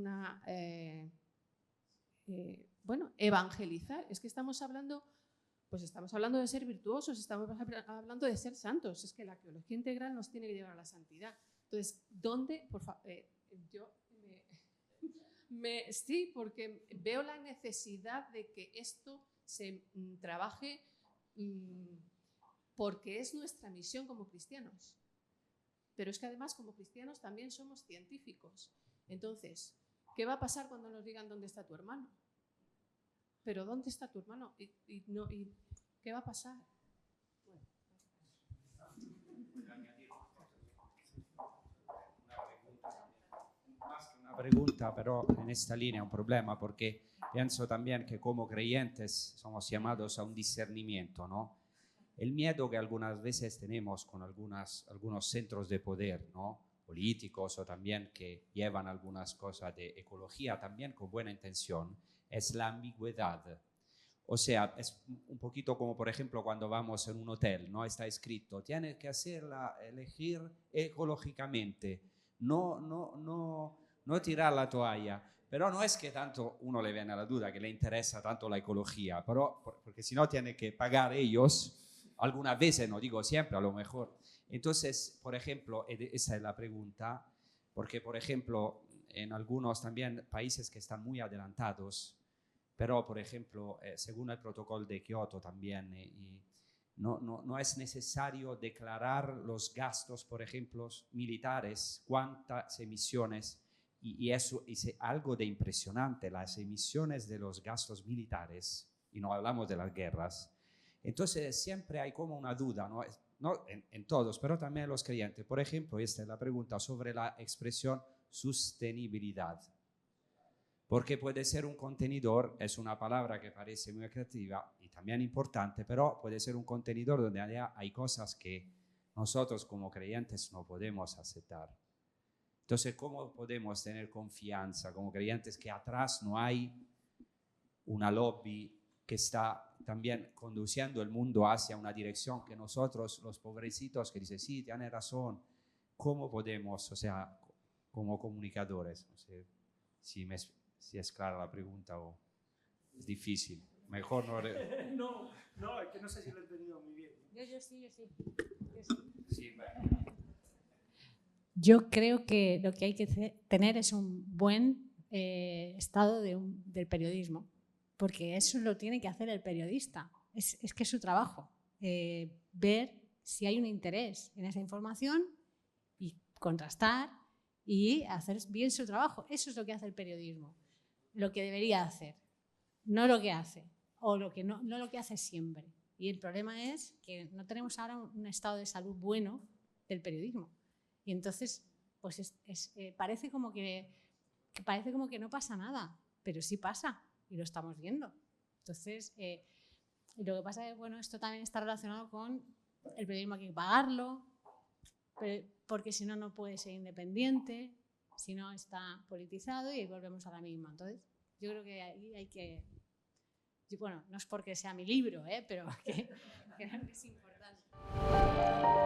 evangelizar. Es que estamos hablando de ser virtuosos, estamos hablando de ser santos. Es que la teología integral nos tiene que llevar a la santidad. Entonces, ¿dónde? Por favor, sí, porque veo la necesidad de que esto se trabaje porque es nuestra misión como cristianos. Pero es que además como cristianos también somos científicos. Entonces, ¿qué va a pasar cuando nos digan dónde está tu hermano? ¿Pero dónde está tu hermano? ¿Y qué va a pasar? Bueno. Una pregunta, pero en esta línea un problema, porque pienso también que como creyentes somos llamados a un discernimiento, ¿no? El miedo que algunas veces tenemos con algunos centros de poder, ¿no? Políticos o también que llevan algunas cosas de ecología también con buena intención, es la ambigüedad. O sea, es un poquito como, por ejemplo, cuando vamos en un hotel, ¿no? Está escrito, tienes que elegir ecológicamente, no tirar la toalla. Pero no es que tanto uno le viene a la duda que le interesa tanto la ecología, pero porque si no tiene que pagar ellos, algunas veces, no digo siempre, a lo mejor. Entonces, por ejemplo, esa es la pregunta, porque, por ejemplo, en algunos también países que están muy adelantados, pero, por ejemplo, según el protocolo de Kioto también, no es necesario declarar los gastos, por ejemplo, militares, cuántas emisiones, y eso es algo de impresionante, las emisiones de los gastos militares, y no hablamos de las guerras. Entonces, siempre hay como una duda, ¿no? En todos, pero también en los creyentes. Por ejemplo, esta es la pregunta sobre la expresión sostenibilidad. Porque puede ser un contenedor, es una palabra que parece muy creativa y también importante, pero puede ser un contenedor donde hay cosas que nosotros como creyentes no podemos aceptar. Entonces, ¿cómo podemos tener confianza como creyentes que atrás no hay una lobby que está también conduciendo el mundo hacia una dirección que nosotros, los pobrecitos, que dicen, sí, tiene razón, ¿cómo podemos, o sea, como comunicadores? No sé si es clara la pregunta o es difícil. Mejor no... No, es que no sé si lo he entendido muy bien. Yo sí. Sí, bueno. Yo creo que lo que hay que tener es un buen estado del periodismo, porque eso lo tiene que hacer el periodista, es que es su trabajo. ver si hay un interés en esa información y contrastar y hacer bien su trabajo. Eso es lo que hace el periodismo, lo que debería hacer, no lo que hace, o lo que no lo que hace siempre. Y el problema es que no tenemos ahora un estado de salud bueno del periodismo. Y entonces, pues parece como que no pasa nada, pero sí pasa y lo estamos viendo. Entonces, lo que pasa es que, bueno, esto también está relacionado con el periodismo, hay que pagarlo, porque si no, no puede ser independiente, si no está politizado, y volvemos a la misma. Entonces, yo creo que ahí hay que... Bueno, no es porque sea mi libro, pero que creo que es importante.